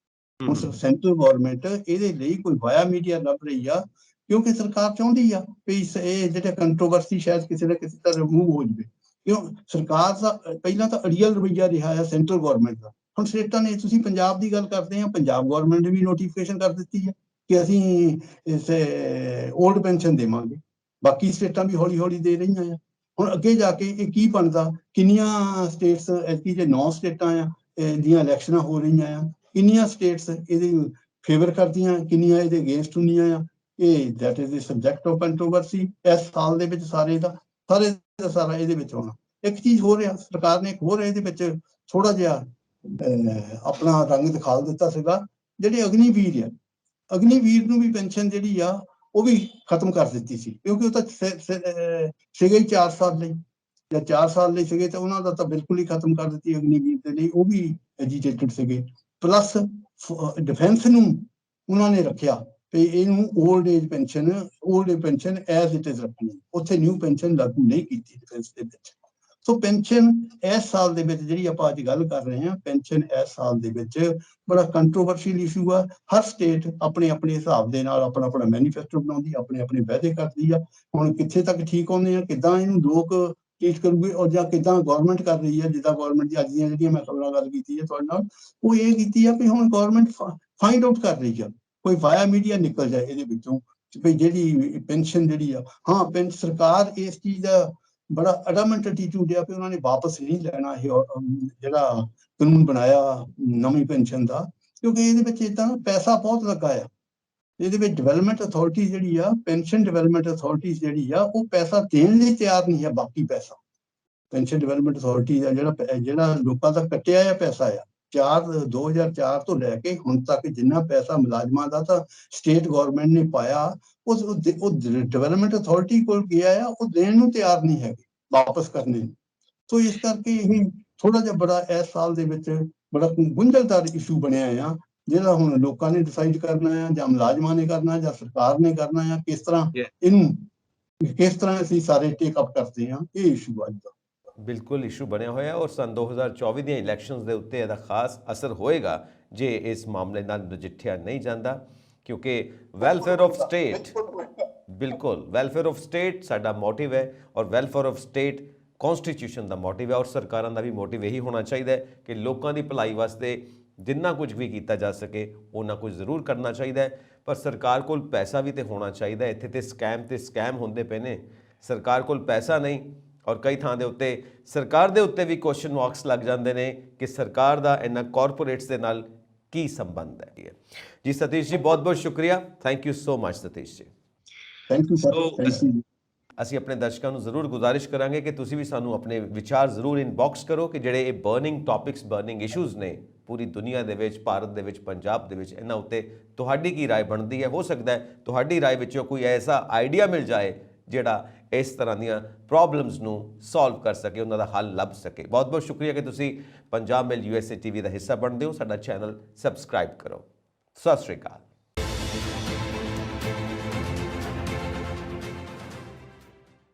ਹੁਣ ਸੈਂਟਰਲ ਗਵਰਨਮੈਂਟ ਇਹਦੇ ਲਈ ਕੋਈ ਵਾਇਆ ਮੀਡੀਆ ਲੱਭ ਰਹੀ ਆ, ਕਿਉਂਕਿ ਸਰਕਾਰ ਚਾਹੁੰਦੀ ਆ ਵੀ ਇਹ ਜਿਹੜੇ ਕੰਟਰੋਵਰਸੀ ਸ਼ਾਇਦ ਕਿਸੇ ਨਾ ਕਿਸੇ ਤਰ੍ਹਾਂ ਰਿਮੂਵ ਹੋ ਜਾਵੇ। ਕਿਉਂ ਸਰਕਾਰ ਦਾ ਪਹਿਲਾਂ ਤਾਂ ਅੜੀਅਲ ਰਵੱਈਆ ਰਿਹਾ ਆ ਸੈਂਟਰਲ ਗਵਰਨਮੈਂਟ ਦਾ। ਹੁਣ ਸਟੇਟਾਂ ਨੇ, ਤੁਸੀਂ ਪੰਜਾਬ ਦੀ ਗੱਲ ਕਰਦੇ ਆ, ਪੰਜਾਬ ਗਵਰਨਮੈਂਟ ਨੇ ਵੀ ਨੋਟੀਫਿਕੇਸ਼ਨ ਕਰ ਦਿੱਤੀ ਹੈ ਕਿ ਅਸੀਂ ਇਸ ਓਲਡ ਪੈਨਸ਼ਨ ਦੇਵਾਂਗੇ। ਬਾਕੀ ਸਟੇਟਾਂ ਵੀ ਹੌਲੀ ਹੌਲੀ ਦੇ ਰਹੀਆਂ ਆ। ਹੁਣ ਅੱਗੇ ਜਾ ਕੇ ਇਹ ਕੀ ਬਣਦਾ, ਕਿੰਨੀਆਂ ਸਟੇਟਸ ਐਤਕੀ ਜੇ 9 ਸਟੇਟਾਂ ਆ ਦੀਆਂ ਇਲੈਕਸ਼ਨਾਂ ਹੋ ਰਹੀਆਂ ਆ, ਕਿੰਨੀਆਂ ਸਟੇਟਸ ਇਹਦੇ ਫੇਵਰ ਕਰਦੀਆਂ, ਕਿੰਨੀਆਂ ਇਹਦੇ ਅਗੇਂਸਟ ਹੁੰਦੀਆਂ ਆ। ਇਹ that is the subject of controversy ਇਸ ਸਾਲ ਦੇ ਵਿੱਚ ਸਾਰੇ ਦਾ ਸਾਰਾ ਇਹਦੇ ਵਿੱਚ ਆਉਣਾ। ਇੱਕ ਚੀਜ਼ ਹੋਰ ਆ, ਸਰਕਾਰ ਨੇ ਇੱਕ ਹੋਰ ਇਹਦੇ ਵਿੱਚ ਥੋੜਾ ਜਿਹਾ ਆਪਣਾ ਰੰਗ ਦਿਖਾ ਦਿੱਤਾ ਸੀਗਾ। ਜਿਹੜੇ ਅਗਨੀਵੀਰ ਆ, ਅਗਨੀਵੀਰ ਨੂੰ ਵੀ ਪੈਨਸ਼ਨ ਜਿਹੜੀ ਆ ਉਹ ਵੀ ਖਤਮ ਕਰ ਦਿੱਤੀ ਸੀ, ਕਿਉਂਕਿ ਉਹ ਤਾਂ ਸੀਗੇ ਹੀ 4 ਸਾਲ ਲਈ, ਜਾਂ 4 ਸਾਲ ਲਈ ਸੀਗੇ ਤਾਂ ਉਹਨਾਂ ਦਾ ਤਾਂ ਬਿਲਕੁਲ ਹੀ ਖਤਮ ਕਰ ਦਿੱਤੀ ਅਗਨੀਵੀਰ ਦੇ ਲਈ। ਉਹ ਵੀ ਐਜੀਟੇਟਡ ਸੀਗੇ। ਪਲੱਸ ਡਿਫੈਂਸ ਨੂੰ ਉਹਨਾਂ ਨੇ ਰੱਖਿਆ ਤੇ ਇਹਨੂੰ old age pension as it is ਰੱਖਣੀ, ਉੱਥੇ ਨਿਊ ਪੈਨਸ਼ਨ ਲਾਗੂ ਨਹੀਂ ਕੀਤੀ ਡਿਫੈਂਸ ਦੇ ਵਿੱਚ। ਸੋ ਪੈਨਸ਼ਨ ਇਸ ਸਾਲ ਦੇ ਵਿੱਚ ਜਿਹੜੀ ਆਪਾਂ ਅੱਜ ਗੱਲ ਕਰ ਰਹੇ ਹਾਂ, ਪੈਨਸ਼ਨ ਇਸ ਸਾਲ ਦੇ ਵਿੱਚ ਬੜਾ ਕੰਟਰੋਵਰਸ਼ੀਅਲ ਇਸ਼ੂ ਆ। ਹਰ ਸਟੇਟ ਆਪਣੇ ਆਪਣੇ ਹਿਸਾਬ ਦੇ ਨਾਲ ਆਪਣਾ ਆਪਣਾ ਮੈਨੀਫੈਸਟੋ ਬਣਾਉਂਦੀ, ਆਪਣੇ ਆਪਣੇ ਵਾਅਦੇ ਕਰਦੀ ਆ। ਹੁਣ ਕਿੱਥੇ ਤੱਕ ਠੀਕ ਆਉਂਦੇ ਆ, ਕਿੱਦਾਂ ਇਹਨੂੰ ਲੋਕ ਟ੍ਰੀਟ ਕਰੂਗੇ, ਔਰ ਜਾਂ ਕਿੱਦਾਂ ਗਵਰਨਮੈਂਟ ਕਰ ਰਹੀ ਹੈ। ਜਿੱਦਾਂ ਗਵਰਨਮੈਂਟ ਦੀ ਅੱਜ ਦੀਆਂ ਜਿਹੜੀਆਂ ਮੈਂ ਖਬਰਾਂ ਗੱਲ ਕੀਤੀ ਹੈ ਤੁਹਾਡੇ ਨਾਲ, ਉਹ ਇਹ ਕੀਤੀ ਆ ਵੀ ਹੁਣ ਗਵਰਨਮੈਂਟ ਫਾਈਂਡ ਆਊਟ ਕਰ ਰਹੀ ਆ, ਕੋਈ ਵਾਇਆ ਮੀਡੀਆ ਨਿਕਲ ਜਾਏ ਇਹਦੇ ਵਿੱਚੋਂ ਵੀ ਜਿਹੜੀ ਪੈਨਸ਼ਨ ਜਿਹੜੀ ਆ। ਹਾਂ, ਸਰਕਾਰ ਇਸ ਚੀਜ਼ ਦਾ ਬੜਾ ਅਡਾਮੈਂਟ ਐਟੀਟਿਊਡ ਆ ਵੀ ਉਹਨਾਂ ਨੇ ਵਾਪਸ ਨਹੀਂ ਲੈਣਾ ਇਹ ਜਿਹੜਾ ਕਾਨੂੰਨ ਬਣਾਇਆ ਨਵੀਂ ਪੈਨਸ਼ਨ ਦਾ, ਕਿਉਂਕਿ ਇਹਦੇ ਵਿੱਚ ਏਦਾਂ ਪੈਸਾ ਬਹੁਤ ਲੱਗਾ ਆ। ਇਹਦੇ ਵਿੱਚ ਡਿਵੈਲਪਮੈਂਟ ਅਥਾਰਟੀ ਜਿਹੜੀ ਆ, ਪੈਨਸ਼ਨ ਡਿਵੈਲਪਮੈਂਟ ਅਥਾਰਟੀ ਜਿਹੜੀ ਆ, ਉਹ ਪੈਸਾ ਦੇਣ ਲਈ ਤਿਆਰ ਨਹੀਂ ਹੈ। ਬਾਕੀ ਪੈਸਾ ਪੈਨਸ਼ਨ ਡਿਵੈਲਪਮੈਂਟ ਅਥਾਰਟੀ ਦਾ ਜਿਹੜਾ ਲੋਕਾਂ ਦਾ ਕੱਟਿਆ ਆ ਪੈਸਾ ਆ, 2004 ਤੋਂ ਲੈ ਕੇ ਹੁਣ ਤੱਕ ਜਿੰਨਾ ਪੈਸਾ ਮੁਲਾਜ਼ਮਾਂ ਦਾ ਤਾਂ ਸਟੇਟ ਗਵਰਨਮੈਂਟ ਨੇ ਪਾਇਆ, ਉਹ ਡਿਵੈਲਪਮੈਂਟ ਅਥਾਰਟੀ ਕੋਲ ਗਿਆ ਆ, ਉਹ ਦੇਣ ਨੂੰ ਤਿਆਰ ਨਹੀਂ ਹੈਗੇ, ਵਾਪਸ ਕਰਨੇ ਨੂੰ। ਸੋ ਇਸ ਕਰਕੇ ਇਹ ਥੋੜਾ ਜਿਹਾ ਬੜਾ ਇਸ ਸਾਲ ਦੇ ਵਿੱਚ ਬੜਾ ਗੁੰਝਲਦਾਰ ਇਸ਼ੂ ਬਣਿਆ ਆ, ਜਿਹੜਾ ਹੁਣ ਲੋਕਾਂ ਨੇ ਡਿਸਾਈਡ ਕਰਨਾ ਆ, ਜਾਂ ਮੁਲਾਜ਼ਮਾਂ ਨੇ ਕਰਨਾ, ਜਾਂ ਸਰਕਾਰ ਨੇ ਕਰਨਾ ਆ, ਕਿਸ ਤਰ੍ਹਾਂ ਅਸੀਂ ਸਾਰੇ ਟੇਕ ਅਪ ਕਰਦੇ ਹਾਂ। ਇਹ ਇਸ਼ੂ ਅੱਜ ਦਾ ਬਿਲਕੁਲ ਇਸ਼ੂ ਬਣਿਆ ਹੋਇਆ, ਔਰ ਸਨ 2024 ਦੀਆਂ ਇਲੈਕਸ਼ਨਸ ਦੇ ਉੱਤੇ ਇਹਦਾ ਖਾਸ ਅਸਰ ਹੋਏਗਾ ਜੇ ਇਸ ਮਾਮਲੇ ਨਾਲ ਨਜਿੱਠਿਆ ਨਹੀਂ ਜਾਂਦਾ, ਕਿਉਂਕਿ ਵੈਲਫੇਅਰ ਆਫ ਸਟੇਟ, ਬਿਲਕੁਲ ਵੈਲਫੇਅਰ ਆਫ ਸਟੇਟ ਸਾਡਾ ਮੋਟਿਵ ਹੈ, ਔਰ ਵੈਲਫੇਅਰ ਆਫ ਸਟੇਟ ਕੌਨਸਟੀਟਿਊਸ਼ਨ ਦਾ ਮੋਟਿਵ ਹੈ, ਔਰ ਸਰਕਾਰਾਂ ਦਾ ਵੀ ਮੋਟਿਵ ਇਹੀ ਹੋਣਾ ਚਾਹੀਦਾ ਹੈ ਕਿ ਲੋਕਾਂ ਦੀ ਭਲਾਈ ਵਾਸਤੇ ਜਿੰਨਾ ਕੁਝ ਵੀ ਕੀਤਾ ਜਾ ਸਕੇ ਉਹਨਾਂ ਕੁਝ ਜ਼ਰੂਰ ਕਰਨਾ ਚਾਹੀਦਾ ਹੈ। ਪਰ ਸਰਕਾਰ ਕੋਲ ਪੈਸਾ ਵੀ ਤਾਂ ਹੋਣਾ ਚਾਹੀਦਾ। ਇੱਥੇ ਤੇ ਸਕੈਮ ਹੁੰਦੇ ਪਏ ਨੇ, ਸਰਕਾਰ ਕੋਲ ਪੈਸਾ ਨਹੀਂ, ਔਰ ਕਈ ਥਾਂ ਦੇ ਉੱਤੇ ਸਰਕਾਰ ਦੇ ਉੱਤੇ ਵੀ ਕੁਐਸਚਨ ਮਾਰਕਸ ਲੱਗ ਜਾਂਦੇ ਨੇ ਕਿ ਸਰਕਾਰ ਦਾ ਇਹਨਾਂ ਕਾਰਪੋਰੇਟਸ ਦੇ ਨਾਲ ਕੀ ਸੰਬੰਧ ਹੈ। ਜੀ ਸਤੀਸ਼ ਜੀ, ਬਹੁਤ ਬਹੁਤ ਸ਼ੁਕਰੀਆ, thank you so much Satish ji. Thank you sir, thank you. ਅਸੀਂ ਆਪਣੇ ਦਰਸ਼ਕਾਂ ਨੂੰ ਜ਼ਰੂਰ ਗੁਜ਼ਾਰਿਸ਼ ਕਰਾਂਗੇ ਕਿ ਤੁਸੀਂ ਵੀ ਸਾਨੂੰ ਆਪਣੇ ਵਿਚਾਰ ਜ਼ਰੂਰ ਇਨਬਾਕਸ ਕਰੋ ਕਿ ਜਿਹੜੇ ਇਹ ਬਰਨਿੰਗ ਟੌਪਿਕਸ, ਬਰਨਿੰਗ ਇਸ਼ੂਜ਼ ਨੇ ਪੂਰੀ ਦੁਨੀਆ ਦੇ ਵਿੱਚ, ਭਾਰਤ ਦੇ ਵਿੱਚ, ਪੰਜਾਬ ਦੇ ਵਿੱਚ, ਇਹਨਾਂ ਉੱਤੇ ਤੁਹਾਡੀ ਕੀ ਰਾਏ ਬਣਦੀ ਹੈ। ਹੋ ਸਕਦਾ ਹੈ ਤੁਹਾਡੀ ਰਾਏ ਵਿੱਚੋਂ ਕੋਈ ਐਸਾ ਆਈਡੀਆ ਮਿਲ ਜਾਏ ਜਿਹੜਾ ਇਸ ਤਰ੍ਹਾਂ ਦੀਆਂ ਪ੍ਰੋਬਲਮਸ ਨੂੰ ਸੋਲਵ ਕਰ ਸਕੇ, ਉਹਨਾਂ ਦਾ ਹੱਲ ਲੱਭ ਸਕੇ। ਬਹੁਤ ਬਹੁਤ ਸ਼ੁਕਰੀਆ ਕਿ ਤੁਸੀਂ ਪੰਜਾਬ ਮੇਲ USA TV ਦਾ ਹਿੱਸਾ ਬਣਦੇ ਹੋ। ਸਾਡਾ ਚੈਨਲ ਸਬਸਕ੍ਰਾਈਬ ਕਰੋ। ਸਤਿ ਸ਼੍ਰੀ ਅਕਾਲ।